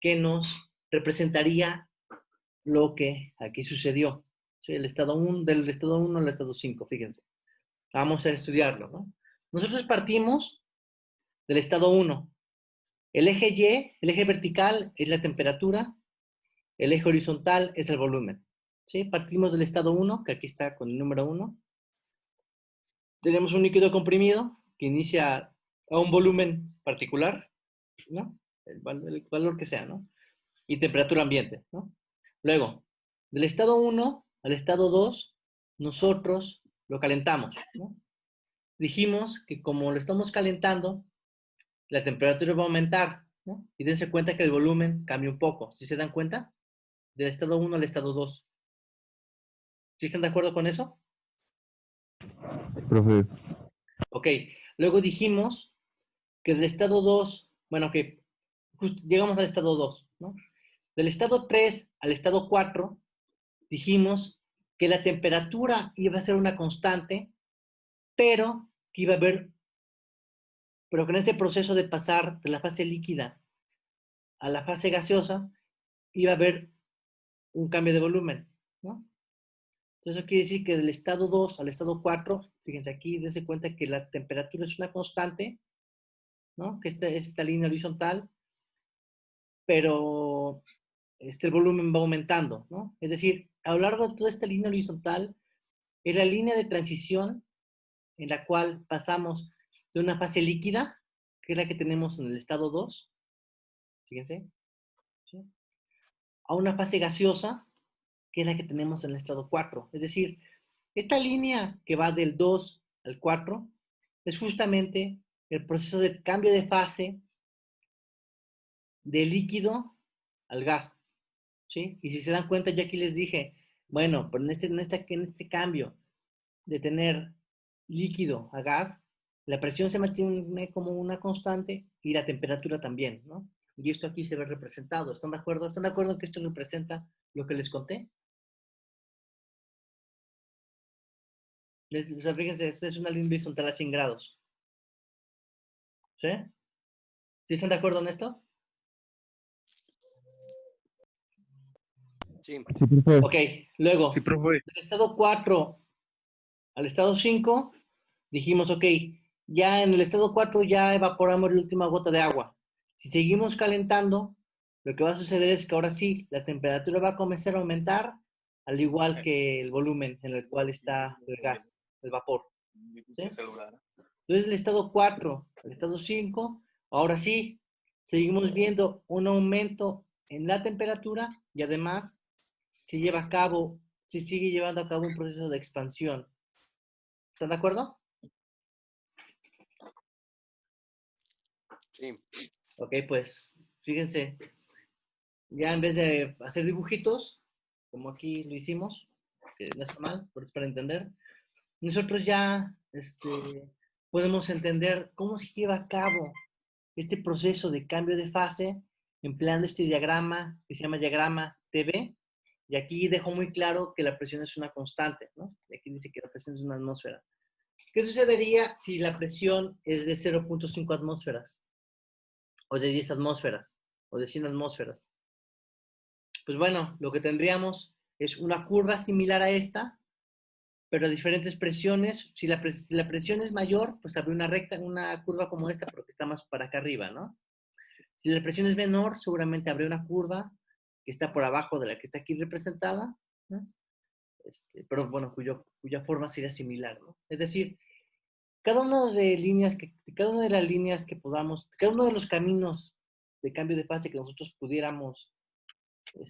que nos representaría lo que aquí sucedió. ¿Sí? El estado 1, del estado 1 al estado 5, fíjense. Vamos a estudiarlo, ¿no? Nosotros partimos del estado 1. El eje Y, el eje vertical es la temperatura, el eje horizontal es el volumen. ¿Sí? Partimos del estado 1, que aquí está con el número 1. Tenemos un líquido comprimido que inicia a un volumen particular, ¿no? El valor que sea, ¿no? Y temperatura ambiente, ¿no? Luego, del estado 1 al estado 2, nosotros lo calentamos, ¿no? Dijimos que como lo estamos calentando, la temperatura va a aumentar, ¿no? Y dense cuenta que el volumen cambia un poco. ¿Sí se dan cuenta? Del estado 1 al estado 2. ¿Sí están de acuerdo con eso? Profe, Ok. Luego dijimos que del estado 2, bueno, que llegamos al estado 2, ¿no? Del estado 3 al estado 4, dijimos que la temperatura iba a ser una constante, pero que iba a haber, pero que en este proceso de pasar de la fase líquida a la fase gaseosa, iba a haber un cambio de volumen, ¿no? Entonces eso quiere decir que del estado 2 al estado 4, fíjense aquí, dense cuenta que la temperatura es una constante, ¿no? Que esta es esta línea horizontal, pero el volumen va aumentando, ¿no? Es decir, a lo largo de toda esta línea horizontal es la línea de transición en la cual pasamos de una fase líquida, que es la que tenemos en el estado 2, fíjense, ¿sí? A una fase gaseosa, que es la que tenemos en el estado 4. Es decir, esta línea que va del 2 al 4 es justamente el proceso de cambio de fase de líquido al gas, ¿sí? Y si se dan cuenta, yo aquí les dije, bueno, pero en este cambio de tener líquido a gas, la presión se mantiene como una constante y la temperatura también, ¿no? Y esto aquí se ve representado. ¿Están de acuerdo? ¿Están de acuerdo en que esto representa lo que les conté? O sea, fíjense, esta es una línea horizontal a 100 grados. ¿Sí? ¿Sí están de acuerdo en esto? Sí. sí, profe. Ok, luego, Sí, profe. del estado 4 al estado 5, dijimos, ok, ya en el estado 4 ya evaporamos la última gota de agua. Si seguimos calentando, lo que va a suceder es que ahora sí, la temperatura va a comenzar a aumentar, al igual que el volumen en el cual está el gas, el vapor. ¿Sí? Entonces, el estado 4 al estado 5, ahora sí, seguimos viendo un aumento en la temperatura y además se lleva a cabo, se sigue llevando a cabo un proceso de expansión. ¿Están de acuerdo? Sí. Ok, pues fíjense, ya en vez de hacer dibujitos, como aquí lo hicimos, que no está mal, pero es para entender, nosotros ya podemos entender cómo se lleva a cabo este proceso de cambio de fase empleando este diagrama que se llama diagrama TV. Y aquí dejo muy claro que la presión es una constante, ¿no? Y aquí dice que la presión es una atmósfera. ¿Qué sucedería si la presión es de 0.5 atmósferas? O de 10 atmósferas, o de 100 atmósferas. Pues bueno, lo que tendríamos es una curva similar a esta, pero a diferentes presiones. Si la presión es mayor, pues habría una recta, una curva como esta, porque está más para acá arriba, ¿no? Si la presión es menor, seguramente habría una curva que está por abajo de la que está aquí representada, ¿no? Pero bueno, cuya forma sería similar, ¿no? Es decir, cada una de cada una de las líneas que podamos, cada uno de los caminos de cambio de fase que nosotros pudiéramos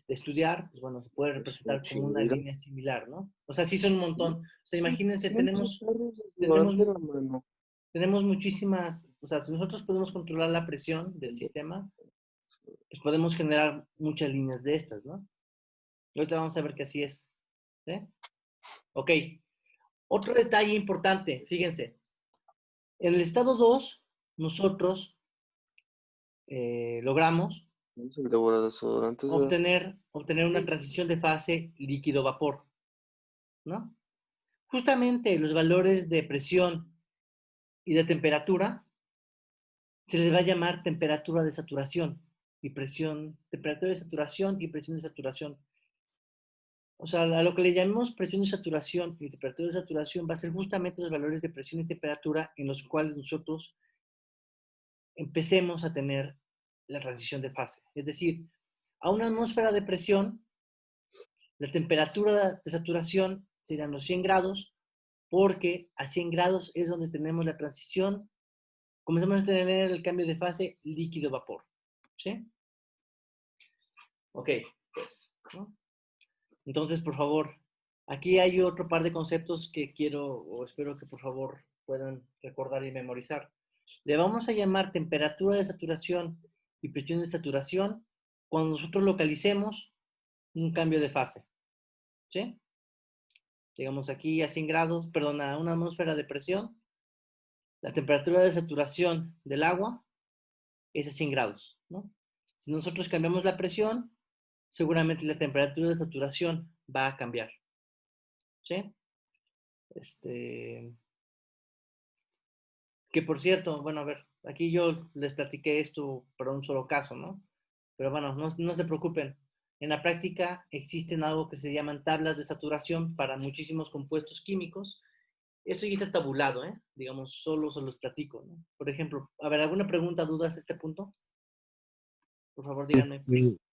estudiar, pues bueno, se puede Es una representar como una chingadera. línea similar, ¿no? O sea, sí son un montón. O sea, imagínense, Tienen sus perros tenemos, desodorante en la mano. tenemos muchísimas, o sea, si nosotros podemos controlar la presión del sistema, pues podemos generar muchas líneas de estas, ¿no? Y ahorita vamos a ver que así es. ¿Sí? Ok. Otro detalle importante, fíjense. En el estado 2, nosotros logramos Es el de desodorantes, ¿verdad? obtener una transición de fase líquido-vapor, ¿no? Justamente los valores de presión y de temperatura se les va a llamar temperatura de saturación y presión, temperatura de saturación y presión de saturación. O sea, a lo que le llamemos presión de saturación y temperatura de saturación va a ser justamente los valores de presión y temperatura en los cuales nosotros empecemos a tener la transición de fase. Es decir, a una atmósfera de presión, la temperatura de saturación serían los 100 grados, porque a 100 grados es donde tenemos la transición, comenzamos a tener el cambio de fase líquido-vapor. ¿Sí? Ok, pues, ¿no? Entonces, por favor, aquí hay otro par de conceptos que quiero o espero que por favor puedan recordar y memorizar. Le vamos a llamar temperatura de saturación y presión de saturación cuando nosotros localicemos un cambio de fase. ¿Sí? Digamos aquí a 100 grados, perdón, a una atmósfera de presión, la temperatura de saturación del agua es a 100 grados, ¿no? Si nosotros cambiamos la presión, seguramente la temperatura de saturación va a cambiar. ¿Sí? Que por cierto, bueno, a ver, aquí yo les platiqué esto para un solo caso, ¿no? Pero bueno, no se preocupen. En la práctica existen algo que se llaman tablas de saturación para muchísimos compuestos químicos. Esto ya está tabulado, ¿eh? Digamos, solo se los platico, ¿no? Por ejemplo, a ver, ¿alguna pregunta, dudas a este punto? Por favor, díganme.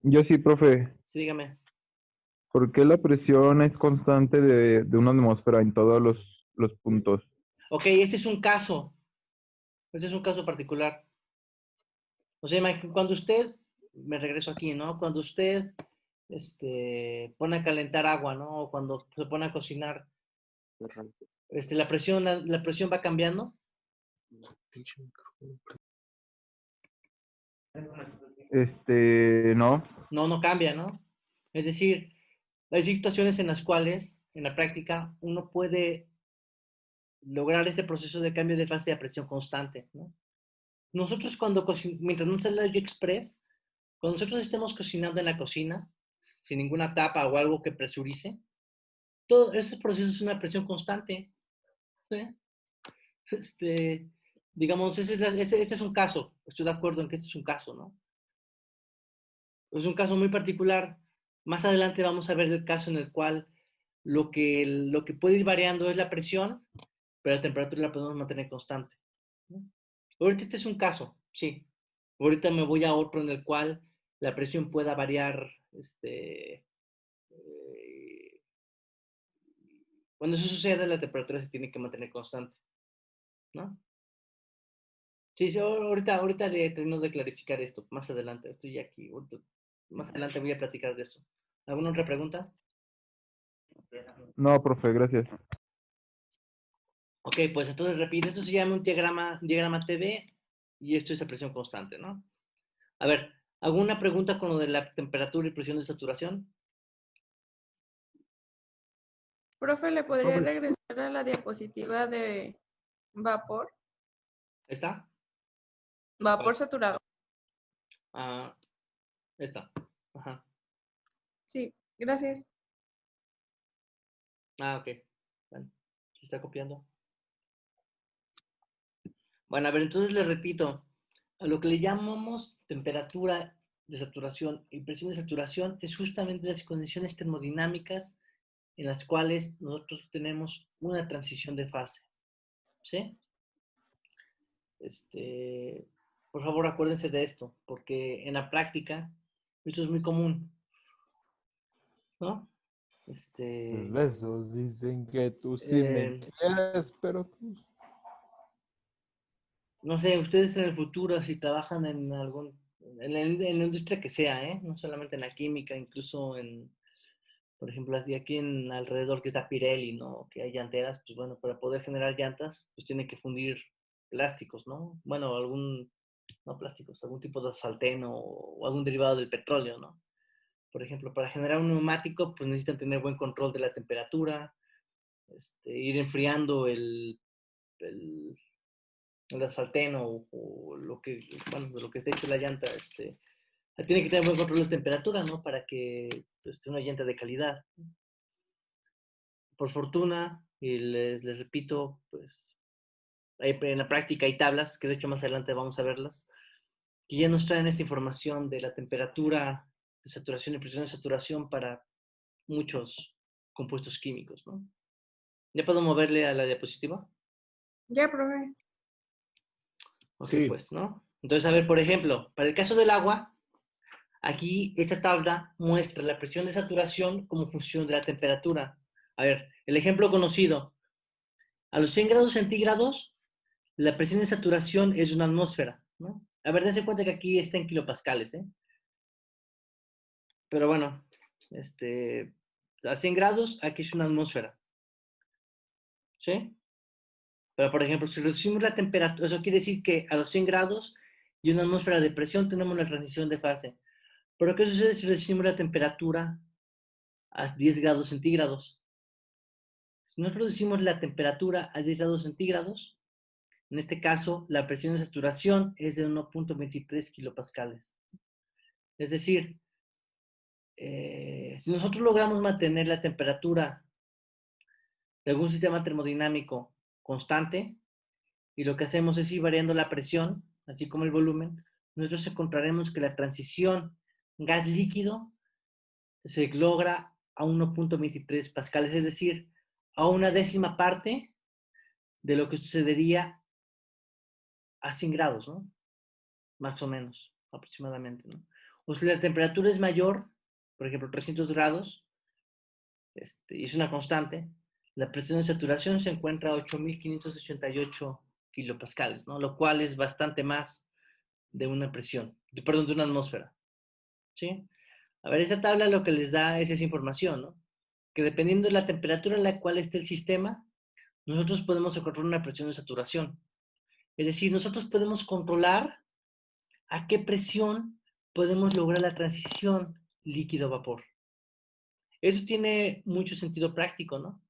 Yo sí, profe. Sí, dígame. ¿Por qué la presión es constante de una atmósfera en todos los puntos? Ok, este es un caso. Este es un caso particular. O sea, cuando usted, me regreso aquí, ¿no? Cuando usted pone a calentar agua, ¿no? O cuando se pone a cocinar, la presión va cambiando. Pinche micrófono. No. No, no cambia, ¿no? Es decir, hay situaciones en las cuales, en la práctica, uno puede lograr este proceso de cambio de fase a presión constante, ¿no? Nosotros mientras no sale el express, cuando nosotros estemos cocinando en la cocina, sin ninguna tapa o algo que presurice, todo este proceso es una presión constante. ¿Sí? Digamos, ese es un caso. Estoy de acuerdo en que este es un caso, ¿no? Es un caso muy particular. Más adelante vamos a ver el caso en el cual lo que puede ir variando es la presión, pero la temperatura la podemos mantener constante, ¿no? Ahorita este es un caso, sí. Ahorita me voy a otro en el cual la presión pueda variar, eh, cuando eso sucede, la temperatura se tiene que mantener constante, ¿no? Sí, ahorita le termino de clarificar esto, más adelante, estoy aquí, más adelante voy a platicar de esto. ¿Alguna otra pregunta? No, profe, gracias. Ok, pues entonces repito, esto se llama un diagrama TV y esto es a presión constante, ¿no? A ver, ¿alguna pregunta con lo de la temperatura y presión de saturación? Profe, ¿le podría regresar a la diapositiva de vapor? ¿Está? Vapor saturado. Ah, está. Ajá. Sí, gracias. Ah, ok. Bueno, se está copiando. Bueno, a ver, entonces le repito, a lo que le llamamos temperatura de saturación y presión de saturación es justamente las condiciones termodinámicas en las cuales nosotros tenemos una transición de fase. ¿Sí? Por favor, acuérdense de esto, porque en la práctica esto es muy común, ¿no? Tus besos dicen que tú sí me Eh, quieres, pero tú... No sé, ustedes en el futuro, si trabajan en en la industria que sea, ¿eh? No solamente en la química, incluso por ejemplo, aquí en alrededor que está Pirelli, ¿no? Que hay llanteras, pues bueno, para poder generar llantas, pues tiene que fundir plásticos, ¿no? Bueno, no plásticos, algún tipo de asalteno o algún derivado del petróleo, ¿no? Por ejemplo, para generar un neumático, pues necesitan tener buen control de la temperatura, ir enfriando el, el asfalteno o lo que, bueno, de lo que esté hecho la llanta, tiene que tener buen control de temperatura, ¿no? Para que pues, sea una llanta de calidad. Por fortuna, y les repito, pues en la práctica hay tablas, que de hecho más adelante vamos a verlas, que ya nos traen esta información de la temperatura de saturación y presión de saturación para muchos compuestos químicos, ¿no? ¿Ya puedo moverle a la diapositiva? Ya, profe. Ok, Sí. pues, ¿no? Entonces, a ver, por ejemplo, para el caso del agua, aquí esta tabla muestra la presión de saturación como función de la temperatura. A ver, el ejemplo conocido. A los 100 grados centígrados, la presión de saturación es de una atmósfera, ¿no? A ver, dense cuenta que aquí está en kilopascales, ¿eh? Pero bueno, a 100 grados, aquí es una atmósfera, ¿sí? Pero, por ejemplo, si reducimos la temperatura, eso quiere decir que a los 100 grados y una atmósfera de presión tenemos la transición de fase. Pero, ¿qué sucede si reducimos la temperatura a 10 grados centígrados? Si nos reducimos la temperatura a 10 grados centígrados, en este caso, la presión de saturación es de 1.23 kilopascales. Es decir, si nosotros logramos mantener la temperatura de algún sistema termodinámico constante, y lo que hacemos es ir variando la presión, así como el volumen, nosotros encontraremos que la transición gas líquido se logra a 1.23 pascales, es decir, a una décima parte de lo que sucedería a 100 grados, ¿no? Más o menos, aproximadamente, ¿no? O si la temperatura es mayor, por ejemplo, 300 grados, y es una constante, la presión de saturación se encuentra a 8.588 kilopascales, ¿no? Lo cual es bastante más de una presión, perdón, de una atmósfera, ¿sí? A ver, esa tabla lo que les da es esa información, ¿no? Que dependiendo de la temperatura en la cual esté el sistema, nosotros podemos encontrar una presión de saturación. Es decir, nosotros podemos controlar a qué presión podemos lograr la transición líquido-vapor. Eso tiene mucho sentido práctico, ¿no?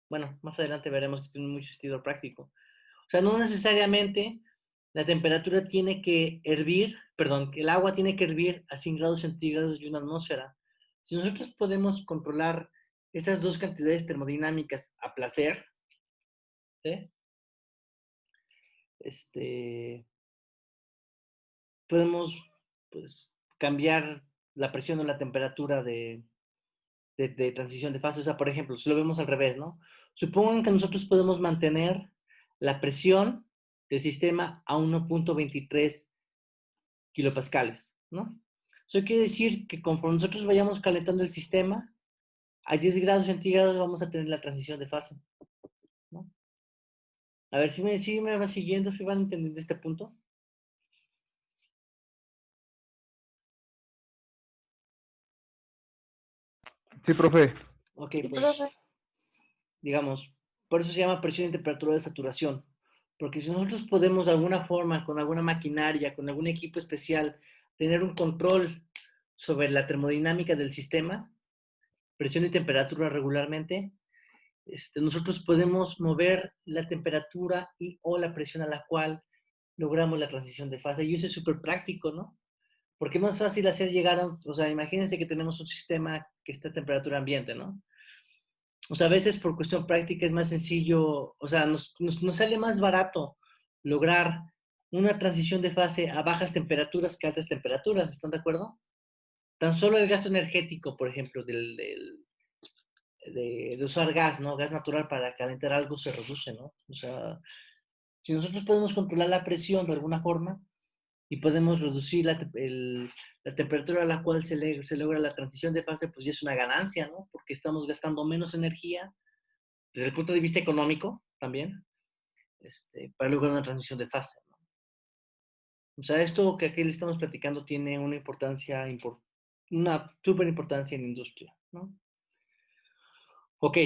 Bueno, más adelante veremos que tiene mucho sentido práctico. O sea, no necesariamente la temperatura tiene que hervir, perdón, que el agua tiene que hervir a 100 grados centígrados de una atmósfera. Si nosotros podemos controlar estas dos cantidades termodinámicas a placer, ¿sí? Podemos, pues, cambiar la presión o la temperatura de transición de fase. O sea, por ejemplo, si lo vemos al revés, ¿no? Supongan que nosotros podemos mantener la presión del sistema a 1.23 kilopascales, ¿no? Eso quiere decir que conforme nosotros vayamos calentando el sistema, a 10 grados centígrados vamos a tener la transición de fase, ¿no? A ver si me van siguiendo, si van entendiendo este punto. Sí, profe. Ok, Sí, pues, profe. digamos, por eso se llama presión y temperatura de saturación. Porque si nosotros podemos de alguna forma, con alguna maquinaria, con algún equipo especial, tener un control sobre la termodinámica del sistema, presión y temperatura regularmente, nosotros podemos mover la temperatura y o la presión a la cual logramos la transición de fase. Y eso es súper práctico, ¿no? Porque es más fácil hacer llegar a, o sea, imagínense que tenemos un sistema que está a temperatura ambiente, ¿no? O sea, a veces por cuestión práctica es más sencillo, o sea, nos sale más barato lograr una transición de fase a bajas temperaturas que a altas temperaturas, ¿están de acuerdo? Tan solo el gasto energético, por ejemplo, de usar gas, ¿no? Gas natural para calentar algo se reduce, ¿no? O sea, si nosotros podemos controlar la presión de alguna forma y podemos reducir la temperatura a la cual se logra la transición de fase, pues ya es una ganancia, ¿no? Porque estamos gastando menos energía desde el punto de vista económico también, para lograr una transición de fase, ¿no? O sea, esto que aquí le estamos platicando tiene una importancia, una súper importancia en la industria, ¿no? Ok,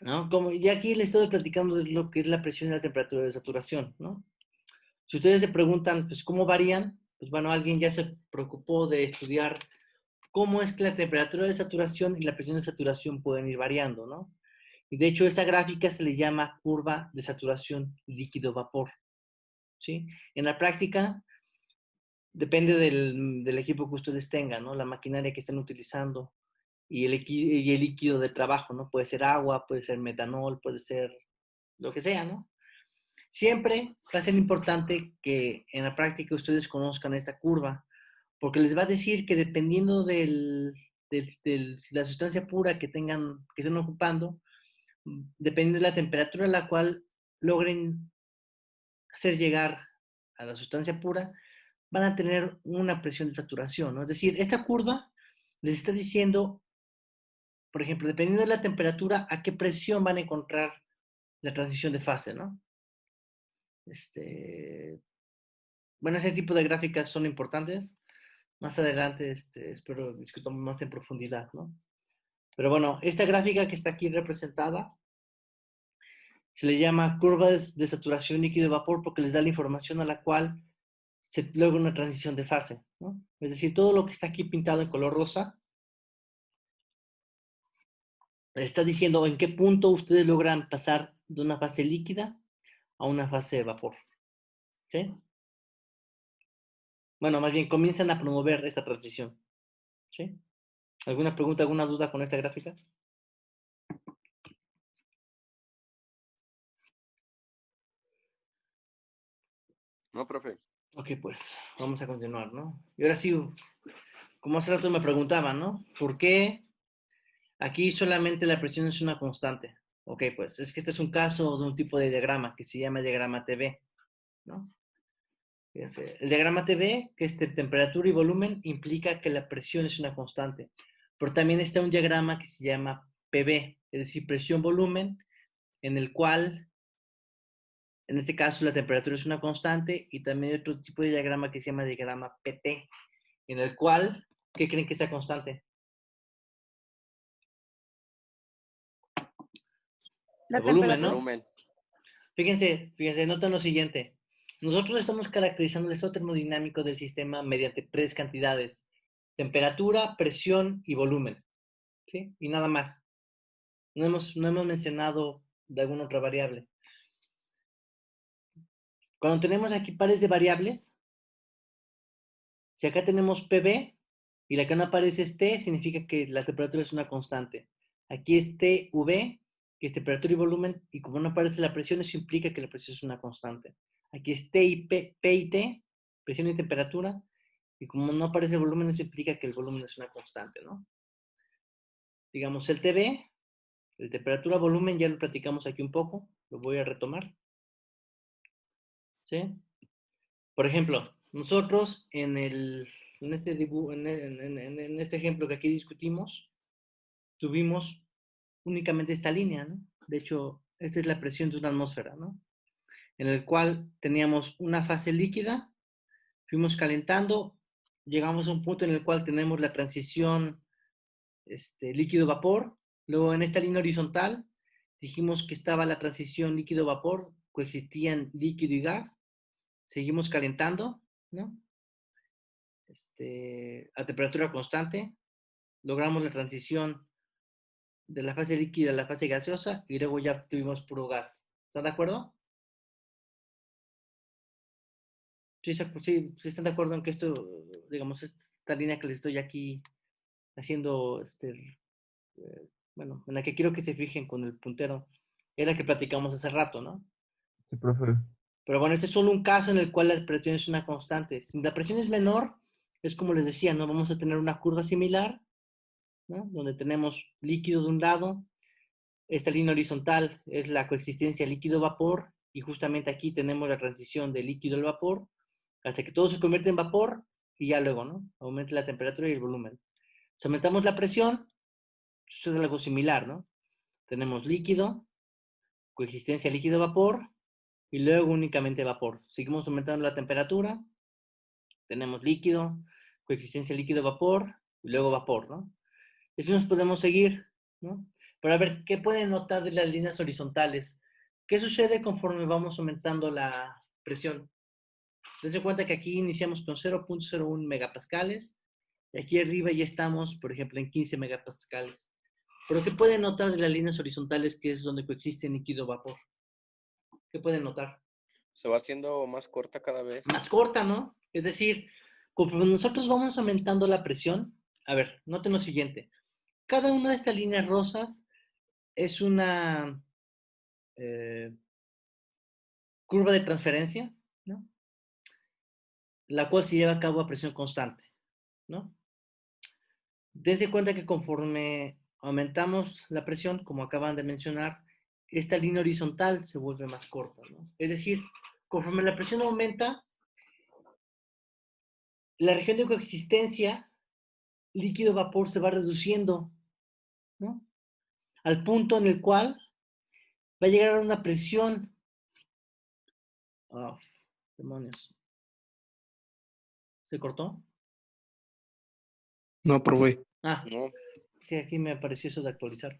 ¿no? Como ya aquí le estoy platicando de lo que es la presión y la temperatura de saturación, ¿no? Si ustedes se preguntan, pues, ¿cómo varían? Pues, bueno, alguien ya se preocupó de estudiar cómo es que la temperatura de saturación y la presión de saturación pueden ir variando, ¿no? Y de hecho, esta gráfica se le llama curva de saturación líquido-vapor, ¿sí? En la práctica, depende del equipo que ustedes tengan, ¿no? La maquinaria que estén utilizando y el líquido de trabajo, ¿no? Puede ser agua, puede ser metanol, puede ser lo que sea, ¿no? Siempre va a ser importante que en la práctica ustedes conozcan esta curva, porque les va a decir que dependiendo de la sustancia pura que tengan, que estén ocupando, dependiendo de la temperatura a la cual logren hacer llegar a la sustancia pura, van a tener una presión de saturación, ¿no? Es decir, esta curva les está diciendo, por ejemplo, dependiendo de la temperatura, a qué presión van a encontrar la transición de fase, ¿no? Bueno, ese tipo de gráficas son importantes. Más adelante espero discutamos más en profundidad, ¿no? Pero bueno, esta gráfica que está aquí representada se le llama curvas de saturación líquido-vapor porque les da la información a la cual se logra una transición de fase, ¿no? Es decir, todo lo que está aquí pintado en color rosa está diciendo en qué punto ustedes logran pasar de una fase líquida a una fase de vapor, ¿sí? Bueno, más bien comienzan a promover esta transición, ¿sí? ¿Alguna pregunta, alguna duda con esta gráfica? No, profe. Ok, pues vamos a continuar, ¿no? Y ahora sí, como hace rato me preguntaban, ¿no? ¿Por qué aquí solamente la presión es una constante? Ok, pues es que este es un caso de un tipo de diagrama que se llama diagrama TV, ¿no? Fíjense, el diagrama TV, que es de temperatura y volumen, implica que la presión es una constante. Pero también está un diagrama que se llama PV, es decir, presión-volumen, en el cual, en este caso, la temperatura es una constante, y también hay otro tipo de diagrama que se llama diagrama PT, en el cual, ¿qué creen que sea constante? La El volumen, temperatura. ¿no? Volumen. Fíjense, noten lo siguiente. Nosotros estamos caracterizando el estado termodinámico del sistema mediante tres cantidades: temperatura, presión y volumen, ¿sí? Y nada más. No hemos mencionado de alguna otra variable. Cuando tenemos aquí pares de variables, si acá tenemos PV y la que no aparece es T, significa que la temperatura es una constante. Aquí es TV, que es temperatura y volumen, y como no aparece la presión, eso implica que la presión es una constante. Aquí es T y P y T, presión y temperatura, y como no aparece el volumen, eso implica que el volumen es una constante, ¿no? Digamos, el TV, el temperatura, volumen, ya lo platicamos aquí un poco, lo voy a retomar, ¿sí? Por ejemplo, nosotros en este dibujo, en este ejemplo que aquí discutimos, tuvimos únicamente esta línea, ¿no? De hecho, esta es la presión de una atmósfera, ¿no? En el cual teníamos una fase líquida, fuimos calentando, llegamos a un punto en el cual tenemos la transición líquido-vapor. Luego en esta línea horizontal dijimos que estaba la transición líquido-vapor, coexistían líquido y gas, seguimos calentando, ¿no? A temperatura constante, logramos la transición de la fase líquida a la fase gaseosa y luego ya tuvimos puro gas. ¿Están de acuerdo? Sí están de acuerdo en que esto, digamos, esta línea que les estoy aquí haciendo, bueno, en la que quiero que se fijen con el puntero, es la que platicamos hace rato, ¿no? Sí, profe. Pero bueno, este es solo un caso en el cual la presión es una constante. Si la presión es menor, es como les decía, ¿no? Vamos a tener una curva similar, ¿no? Donde tenemos líquido de un lado, esta línea horizontal es la coexistencia líquido-vapor, y justamente aquí tenemos la transición de líquido al vapor, hasta que todo se convierte en vapor, y ya luego, ¿no? Aumenta la temperatura y el volumen. Si aumentamos la presión, sucede algo similar, ¿no? Tenemos líquido, coexistencia líquido-vapor, y luego únicamente vapor. Seguimos aumentando la temperatura, tenemos líquido, coexistencia líquido-vapor, y luego vapor, ¿no? Y así nos podemos seguir, ¿no? Pero a ver, ¿qué pueden notar de las líneas horizontales? ¿Qué sucede conforme vamos aumentando la presión? Dense cuenta que aquí iniciamos con 0.01 megapascales, y aquí arriba ya estamos, por ejemplo, en 15 megapascales. Pero ¿qué pueden notar de las líneas horizontales, que es donde coexiste líquido-vapor? ¿Qué pueden notar? Se va haciendo más corta cada vez. Más corta, ¿no? Es decir, conforme nosotros vamos aumentando la presión, a ver, noten lo siguiente. Cada una de estas líneas rosas es una curva de transferencia, ¿no? La cual se lleva a cabo a presión constante, ¿no? Dense cuenta que conforme aumentamos la presión, como acaban de mencionar, esta línea horizontal se vuelve más corta, ¿no? Es decir, conforme la presión aumenta, la región de coexistencia líquido-vapor se va reduciendo, ¿no? Al punto en el cual va a llegar a una presión. Oh, demonios. ¿Se cortó? No, profe. Ah, No, sí, aquí me apareció eso de actualizar.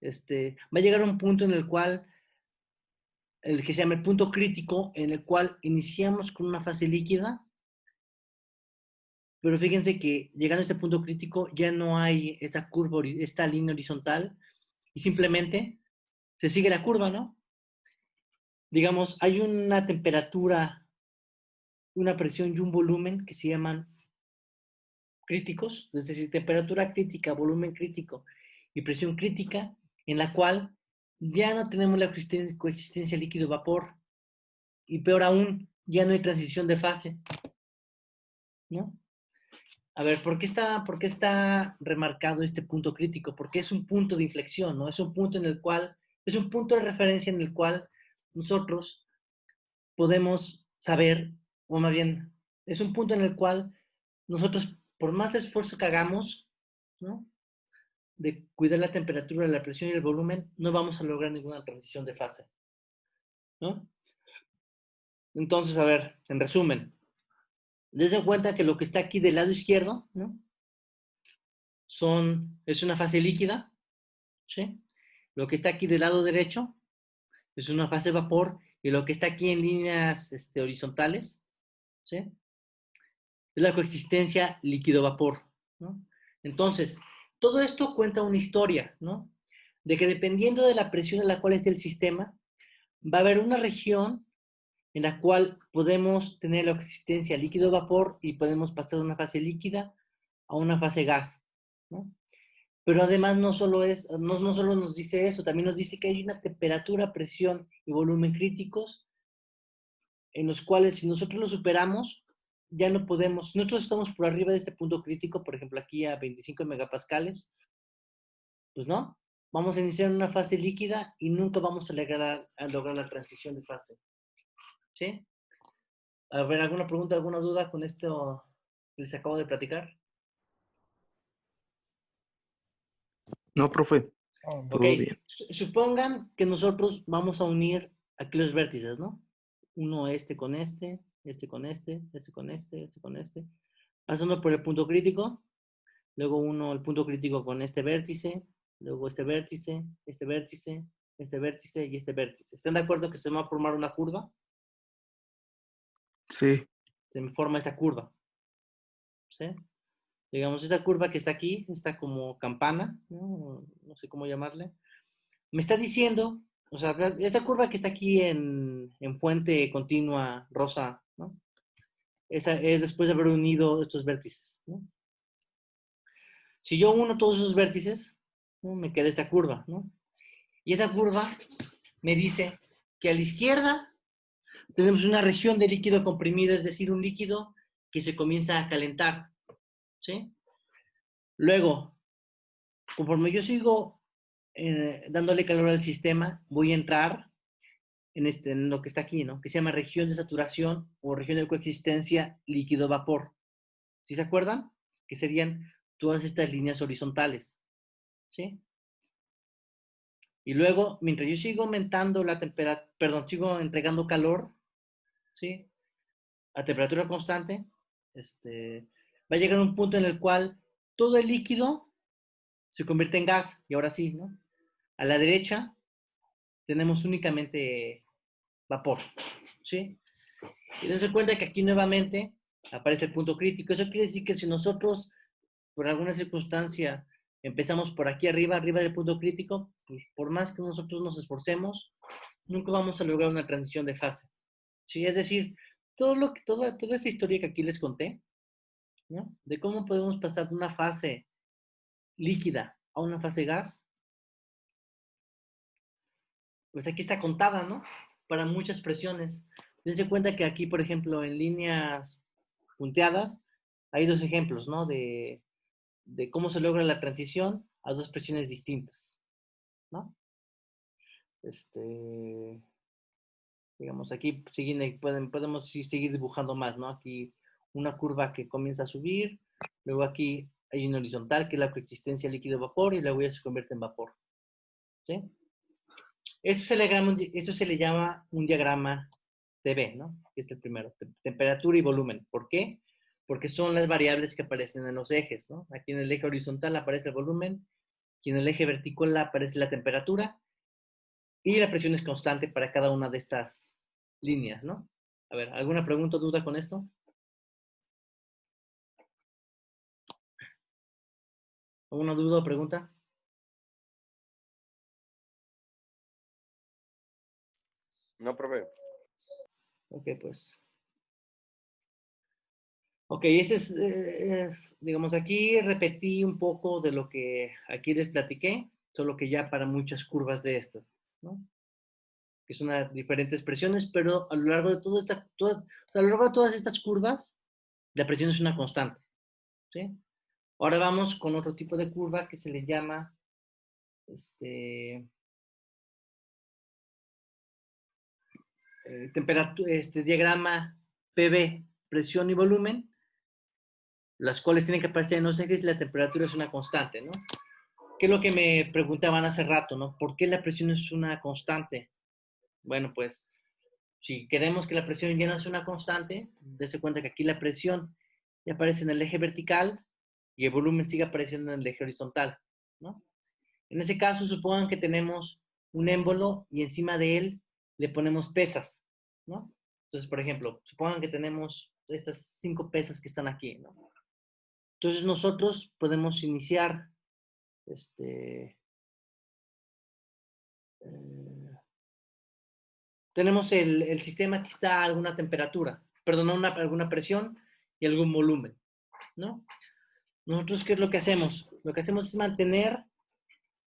Va a llegar a un punto en el cual, el que se llama el punto crítico, en el cual iniciamos con una fase líquida, pero fíjense que llegando a este punto crítico ya no hay esta curva, esta línea horizontal, y simplemente se sigue la curva, ¿no? Digamos, hay una temperatura, una presión y un volumen que se llaman críticos, es decir, temperatura crítica, volumen crítico y presión crítica, en la cual ya no tenemos la coexistencia líquido-vapor, y peor aún, ya no hay transición de fase, ¿no? A ver, por qué está remarcado este punto crítico? Porque es un punto de inflexión, ¿no? Es un punto en el cual, es un punto de referencia en el cual nosotros podemos saber, o más bien, es un punto en el cual nosotros, por más esfuerzo que hagamos, ¿no? De cuidar la temperatura, la presión y el volumen, no vamos a lograr ninguna transición de fase, ¿no? Entonces, a ver, en resumen, dense cuenta que lo que está aquí del lado izquierdo, ¿no? Es una fase líquida, ¿sí? Lo que está aquí del lado derecho es una fase vapor, y lo que está aquí en líneas horizontales, ¿sí? Es la coexistencia líquido-vapor, ¿no? Entonces, todo esto cuenta una historia, ¿no? De que dependiendo de la presión en la cual esté el sistema, va a haber una región en la cual podemos tener la coexistencia líquido-vapor y podemos pasar de una fase líquida a una fase gas, ¿no? Pero además no solo nos dice eso, también nos dice que hay una temperatura, presión y volumen críticos en los cuales si nosotros los superamos, ya no podemos, nosotros estamos por arriba de este punto crítico, por ejemplo aquí a 25 megapascales, pues no, vamos a iniciar una fase líquida y nunca vamos a lograr la transición de fase, ¿sí? A ver, ¿alguna pregunta, alguna duda con esto que les acabo de platicar? No, profe. Ok, Todo bien. supongan que nosotros vamos a unir aquí los vértices, ¿no? Uno este con este, este con este, este con este, este con este, pasando por el punto crítico, luego uno el punto crítico con este vértice, luego este vértice, este vértice, este vértice y este vértice. ¿Están de acuerdo que se va a formar una curva? Sí. Se me forma esta curva, ¿sí? Digamos, esta curva que está aquí, está como campana, no sé cómo llamarle, me está diciendo, o sea, esa curva que está aquí en fuente continua rosa, ¿no? Esa es después de haber unido estos vértices, ¿no? Si yo uno todos esos vértices, ¿no? Me queda esta curva, ¿no? Y esa curva me dice que a la izquierda tenemos una región de líquido comprimido, es decir, un líquido que se comienza a calentar, ¿sí? Luego, conforme yo sigo dándole calor al sistema, voy a entrar en lo que está aquí, ¿no? Que se llama región de saturación o región de coexistencia líquido-vapor. ¿Sí se acuerdan? Que serían todas estas líneas horizontales, ¿sí? Y luego, mientras yo sigo aumentando la temperatura, perdón, sigo entregando calor, ¿sí? A temperatura constante, va a llegar un punto en el cual todo el líquido se convierte en gas. Y ahora sí, ¿no? A la derecha tenemos únicamente vapor, ¿sí? Y dense cuenta que aquí nuevamente aparece el punto crítico. Eso quiere decir que si nosotros, por alguna circunstancia, empezamos por aquí arriba, arriba del punto crítico, pues por más que nosotros nos esforcemos, nunca vamos a lograr una transición de fase, ¿sí? Es decir, toda esa historia que aquí les conté, ¿no? De cómo podemos pasar de una fase líquida a una fase gas, pues aquí está contada, ¿no? Para muchas presiones. Dense cuenta que aquí, por ejemplo, en líneas punteadas, hay dos ejemplos, ¿no? De cómo se logra la transición a dos presiones distintas, ¿no? Digamos, aquí podemos seguir dibujando más, ¿no? Aquí una curva que comienza a subir, luego aquí hay una horizontal que es la coexistencia líquido-vapor y luego ya se convierte en vapor, ¿sí? Esto se le llama un diagrama TB, ¿no? Que es el primero, temperatura y volumen. ¿Por qué? Porque son las variables que aparecen en los ejes, ¿no? Aquí en el eje horizontal aparece el volumen, aquí en el eje vertical aparece la temperatura y la presión es constante para cada una de estas líneas, ¿no? A ver, ¿alguna pregunta o duda con esto? ¿Alguna duda o pregunta? No, profe. Ok, pues. Ok, digamos, aquí repetí un poco de lo que aquí les platiqué, solo que ya para muchas curvas de estas, ¿no? Que son diferentes presiones, pero a lo largo de o sea, a lo largo de todas estas curvas, la presión es una constante, ¿sí? Ahora vamos con otro tipo de curva que se le llama, temperatura, diagrama PV, presión y volumen, las cuales tienen que aparecer en los ejes y la temperatura es una constante, ¿no? ¿Qué es lo que me preguntaban hace rato, ¿no? ¿Por qué la presión es una constante? Bueno, pues, si queremos que la presión ya no es una constante, dése cuenta que aquí la presión ya aparece en el eje vertical y el volumen sigue apareciendo en el eje horizontal, ¿no? En ese caso, supongan que tenemos un émbolo y encima de él le ponemos pesas, ¿no? Entonces, por ejemplo, supongan que tenemos estas 5 pesas que están aquí, ¿no? Entonces, nosotros podemos iniciar, tenemos el sistema que está a alguna temperatura, perdón, alguna presión y algún volumen, ¿no? Nosotros, ¿qué es lo que hacemos? Lo que hacemos es mantener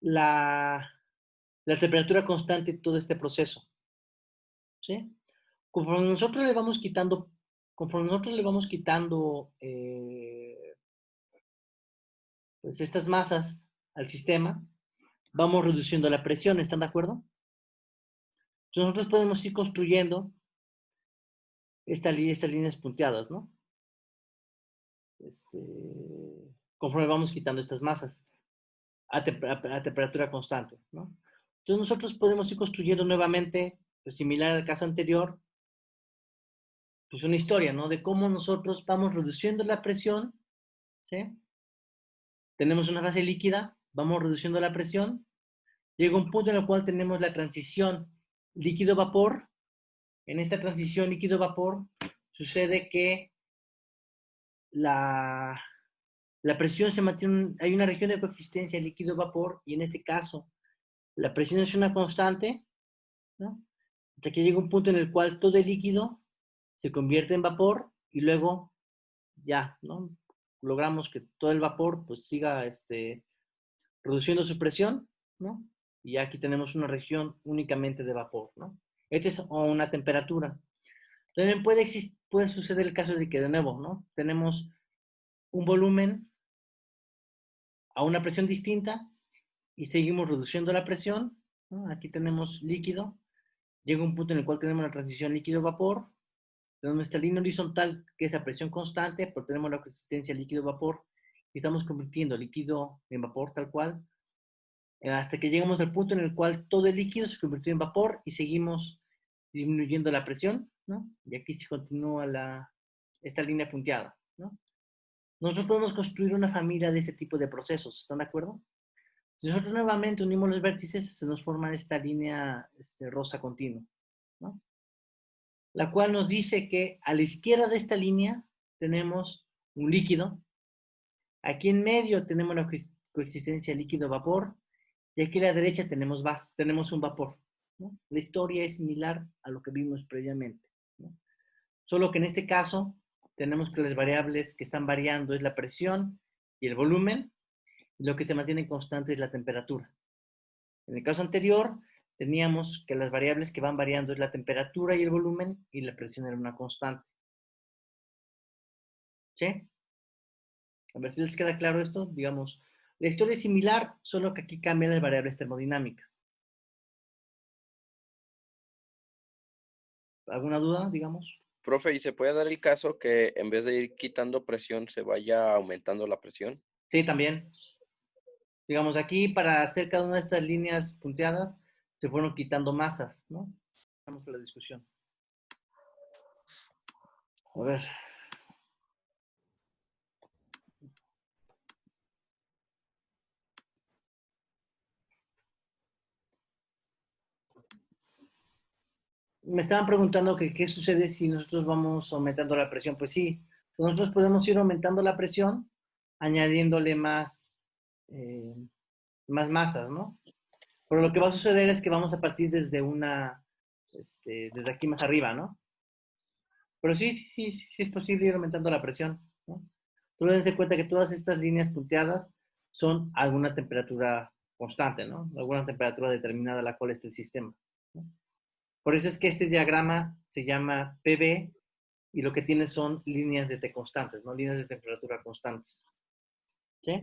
la, la temperatura constante en todo este proceso, ¿sí? Conforme nosotros le vamos quitando, conforme nosotros le vamos quitando pues estas masas al sistema, vamos reduciendo la presión, ¿están de acuerdo? Entonces nosotros podemos ir construyendo estas líneas punteadas, ¿no? Conforme vamos quitando estas masas a temperatura constante, ¿no? Entonces nosotros podemos ir construyendo nuevamente, pues similar al caso anterior, pues una historia, ¿no? De cómo nosotros vamos reduciendo la presión, ¿sí? Tenemos una fase líquida, vamos reduciendo la presión, llega un punto en el cual tenemos la transición líquido-vapor. En esta transición líquido-vapor sucede que la, la presión se mantiene, hay una región de coexistencia líquido-vapor y en este caso la presión es una constante, ¿no? Hasta que llega un punto en el cual todo el líquido se convierte en vapor y luego ya, ¿no? Logramos que todo el vapor pues siga reduciendo su presión, ¿no? Y aquí tenemos una región únicamente de vapor, ¿no? Esta es una temperatura. También puede suceder el caso de que, de nuevo, ¿no? Tenemos un volumen a una presión distinta y seguimos reduciendo la presión, ¿no? Aquí tenemos líquido, llega un punto en el cual tenemos la transición líquido-vapor, tenemos esta línea horizontal que es a presión constante, pero tenemos la consistencia líquido-vapor y estamos convirtiendo líquido en vapor tal cual. hasta que llegamos al punto en el cual todo el líquido se convirtió en vapor y seguimos disminuyendo la presión, ¿no? Y aquí se continúa esta línea punteada, ¿no? Nosotros podemos construir una familia de este tipo de procesos, ¿están de acuerdo? Si nosotros nuevamente unimos los vértices, se nos forma esta línea rosa continua, ¿no? La cual nos dice que a la izquierda de esta línea tenemos un líquido, aquí en medio tenemos la coexistencia líquido-vapor, y aquí a la derecha tenemos un vapor, ¿no? La historia es similar a lo que vimos previamente, ¿no? Solo que en este caso tenemos que las variables que están variando es la presión y el volumen, y lo que se mantiene constante es la temperatura. En el caso anterior, teníamos que las variables que van variando es la temperatura y el volumen, y la presión era una constante. ¿Sí? A ver si les queda claro esto. Digamos, la historia es similar, solo que aquí cambian las variables termodinámicas. ¿Alguna duda, digamos? Profe, ¿y se puede dar el caso que en vez de ir quitando presión se vaya aumentando la presión? Sí, también. Digamos, aquí para hacer cada una de estas líneas punteadas, se fueron quitando masas, ¿no? Vamos a la discusión. A ver. Me estaban preguntando que qué sucede si nosotros vamos aumentando la presión. Pues sí, nosotros podemos ir aumentando la presión añadiéndole más masas, ¿no? Pero lo que va a suceder es que vamos a partir desde desde aquí más arriba, ¿no? Pero sí es posible ir aumentando la presión, ¿no? Solo dense cuenta que todas estas líneas punteadas son a alguna temperatura constante, ¿no? Alguna temperatura determinada a la cual está el sistema, ¿no? Por eso es que este diagrama se llama PV y lo que tiene son líneas de T constantes, ¿no? Líneas de temperatura constantes. ¿Sí?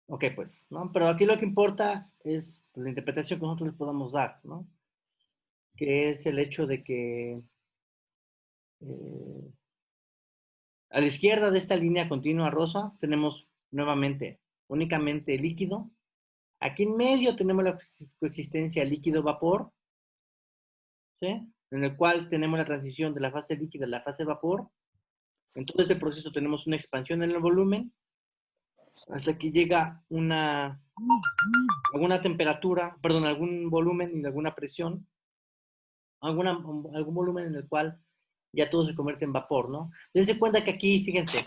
Ok, pues, ¿no? Pero aquí lo que importa es la interpretación que nosotros les podamos dar, ¿no? Que es el hecho de que a la izquierda de esta línea continua rosa tenemos nuevamente únicamente líquido. Aquí en medio tenemos la coexistencia líquido-vapor, ¿sí? En el cual tenemos la transición de la fase líquida a la fase vapor. En todo este proceso tenemos una expansión en el volumen hasta que llega alguna temperatura, perdón, algún volumen y alguna presión, algún volumen en el cual ya todo se convierte en vapor, ¿no? Dense cuenta que aquí, fíjense,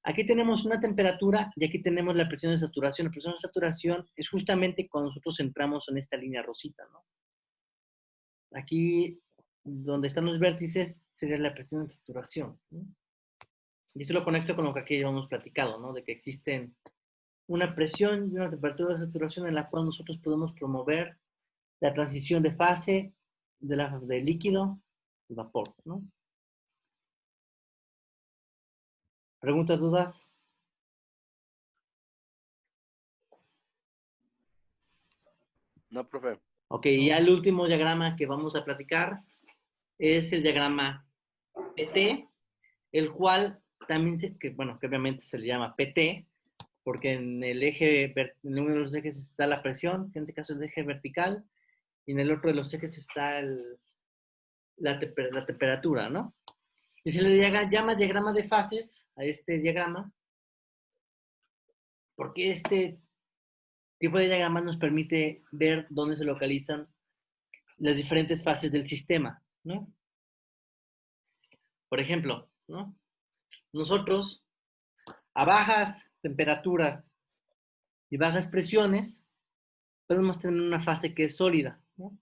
aquí tenemos una temperatura y aquí tenemos la presión de saturación. La presión de saturación es justamente cuando nosotros entramos en esta línea rosita, ¿no? Aquí, donde están los vértices, sería la presión de saturación, ¿no? Y eso lo conecto con lo que aquí ya hemos platicado, ¿no? De que existen una presión y una temperatura de saturación en la cual nosotros podemos promover la transición de fase de líquido a vapor, ¿no? ¿Preguntas, dudas? No, profe. Ok, y ya el último diagrama que vamos a platicar es el diagrama PT, el cual también, que obviamente se le llama PT, porque en en uno de los ejes está la presión, que en este caso es el eje vertical, y en el otro de los ejes está la temperatura, ¿no? Y se le llama diagrama de fases a este diagrama, porque este tipo de diagrama nos permite ver dónde se localizan las diferentes fases del sistema, ¿no? Por ejemplo, ¿no? Nosotros a bajas temperaturas y bajas presiones podemos tener una fase que es sólida, ¿no?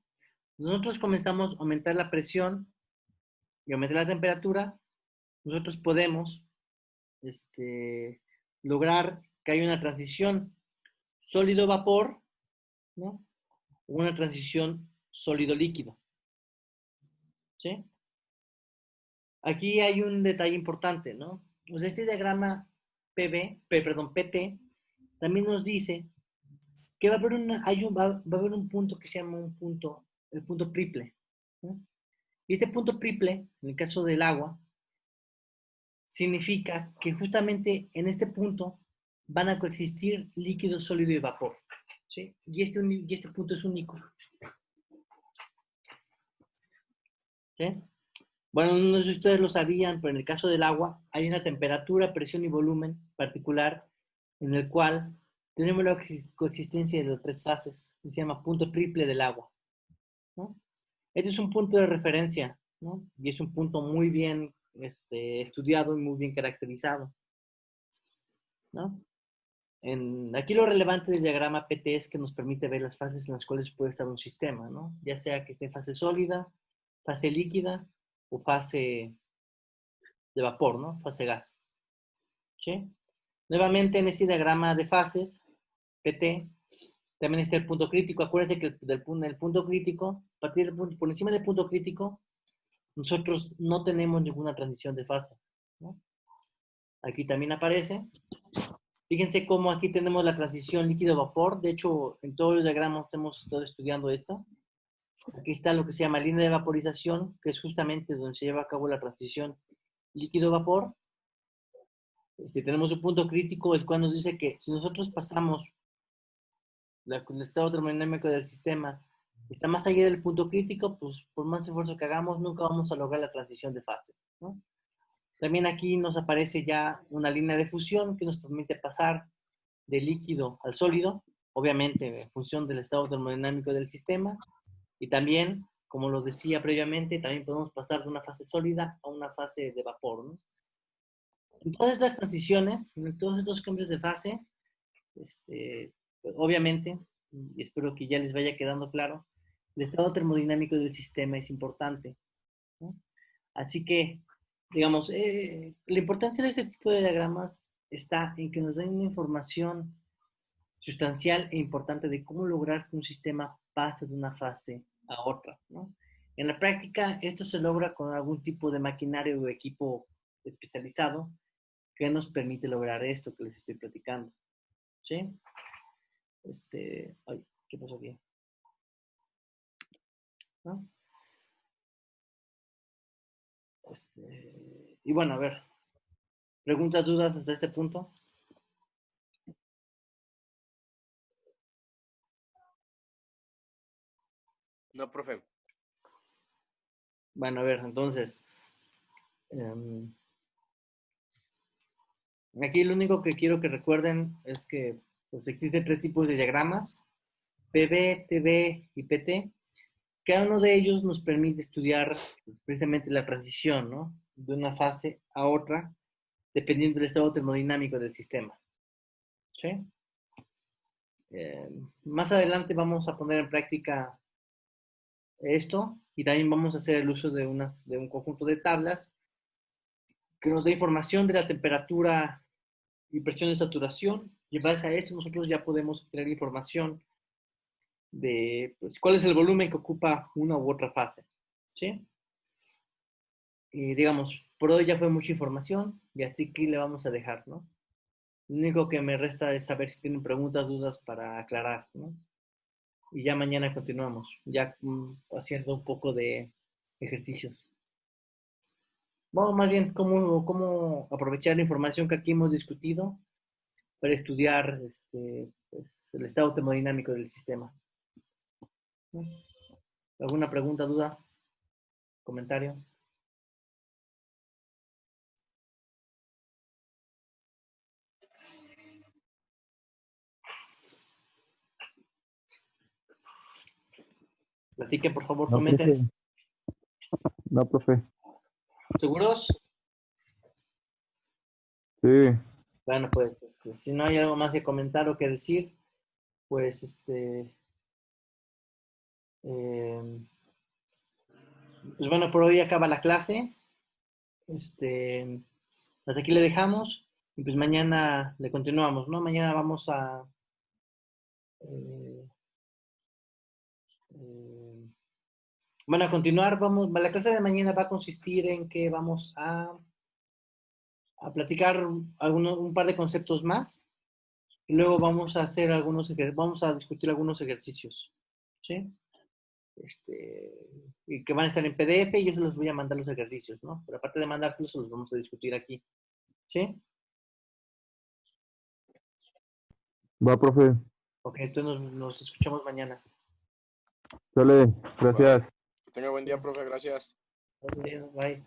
Nosotros comenzamos a aumentar la presión y aumentar la temperatura, nosotros podemos lograr que haya una transición sólido-vapor, ¿no? Una transición sólido-líquido, ¿sí? Aquí hay un detalle importante, ¿no? Pues este diagrama PT, también nos dice que va a haber un punto que se llama el punto triple, ¿no? Y este punto triple, en el caso del agua, significa que justamente en este punto van a coexistir líquido, sólido y vapor. ¿Sí? Y este punto es único. ¿Sí? Bueno, no sé si ustedes lo sabían, pero en el caso del agua hay una temperatura, presión y volumen particular en el cual tenemos la coexistencia de las tres fases, que se llama punto triple del agua, ¿no? Este es un punto de referencia, ¿no? Y es un punto muy bien estudiado y muy bien caracterizado, ¿no? Aquí lo relevante del diagrama PT es que nos permite ver las fases en las cuales puede estar un sistema, ¿no? Ya sea que esté en fase sólida, fase líquida o fase de vapor, ¿no? Fase gas. ¿Sí? Nuevamente en este diagrama de fases, PT, también está el punto crítico. Acuérdense que el punto crítico, a partir del punto, por encima del punto crítico, nosotros no tenemos ninguna transición de fase, ¿no? Aquí también aparece. Fíjense cómo aquí tenemos la transición líquido-vapor. De hecho, en todos los diagramas hemos estado estudiando esto. Aquí está lo que se llama línea de vaporización, que es justamente donde se lleva a cabo la transición líquido-vapor. Si tenemos un punto crítico, el cual nos dice que si nosotros pasamos el estado termodinámico del sistema, está más allá del punto crítico, pues por más esfuerzo que hagamos, nunca vamos a lograr la transición de fase, ¿no? También aquí nos aparece ya una línea de fusión que nos permite pasar de líquido al sólido, obviamente en función del estado termodinámico del sistema, y también, como lo decía previamente, también podemos pasar de una fase sólida a una fase de vapor, ¿no? En todas estas transiciones, en todos estos cambios de fase, pues, obviamente, y espero que ya les vaya quedando claro, el estado termodinámico del sistema es importante, ¿no? Así que, digamos, la importancia de este tipo de diagramas está en que nos den una información sustancial e importante de cómo lograr que un sistema pase de una fase a otra, ¿no? En la práctica, esto se logra con algún tipo de maquinario o equipo especializado que nos permite lograr esto que les estoy platicando, ¿sí? Ay, ¿qué pasó aquí? ¿No? Y bueno, a ver, ¿preguntas, dudas hasta este punto? No, profe. Bueno, a ver, entonces, em, aquí lo único que quiero que recuerden es que pues, existen tres tipos de diagramas, PB, TB y PT. Cada uno de ellos nos permite estudiar pues, precisamente la transición, ¿no? De una fase a otra, dependiendo del estado termodinámico del sistema. ¿Sí? Más adelante vamos a poner en práctica esto y también vamos a hacer el uso de un conjunto de tablas que nos da información de la temperatura y presión de saturación, y en base a esto nosotros ya podemos obtener información de pues, cuál es el volumen que ocupa una u otra fase, ¿sí? Y digamos, por hoy ya fue mucha información y así que le vamos a dejar, ¿no? Lo único que me resta es saber si tienen preguntas, dudas para aclarar, ¿no? Y ya mañana continuamos, ya haciendo un poco de ejercicios. Bueno, más bien, cómo aprovechar la información que aquí hemos discutido para estudiar pues, el estado termodinámico del sistema. ¿No? ¿Alguna pregunta, duda, comentario? Platiquen, por favor, No, comenten. profe. No, profe. ¿Seguros? Sí. Bueno, pues, si no hay algo más que comentar o que decir, pues, pues bueno, por hoy acaba la clase. Hasta aquí le dejamos y pues mañana le continuamos, ¿no? Mañana vamos a bueno, a continuar, la clase de mañana va a consistir en que vamos a platicar un par de conceptos más y luego vamos a hacer vamos a discutir algunos ejercicios, ¿sí? Y que van a estar en PDF y yo se los voy a mandar los ejercicios, ¿no? Pero aparte de mandárselos, los vamos a discutir aquí. ¿Sí? Va, profe. Ok, entonces nos escuchamos mañana. Sale, gracias. Que tenga buen día, profe. Gracias. Bye.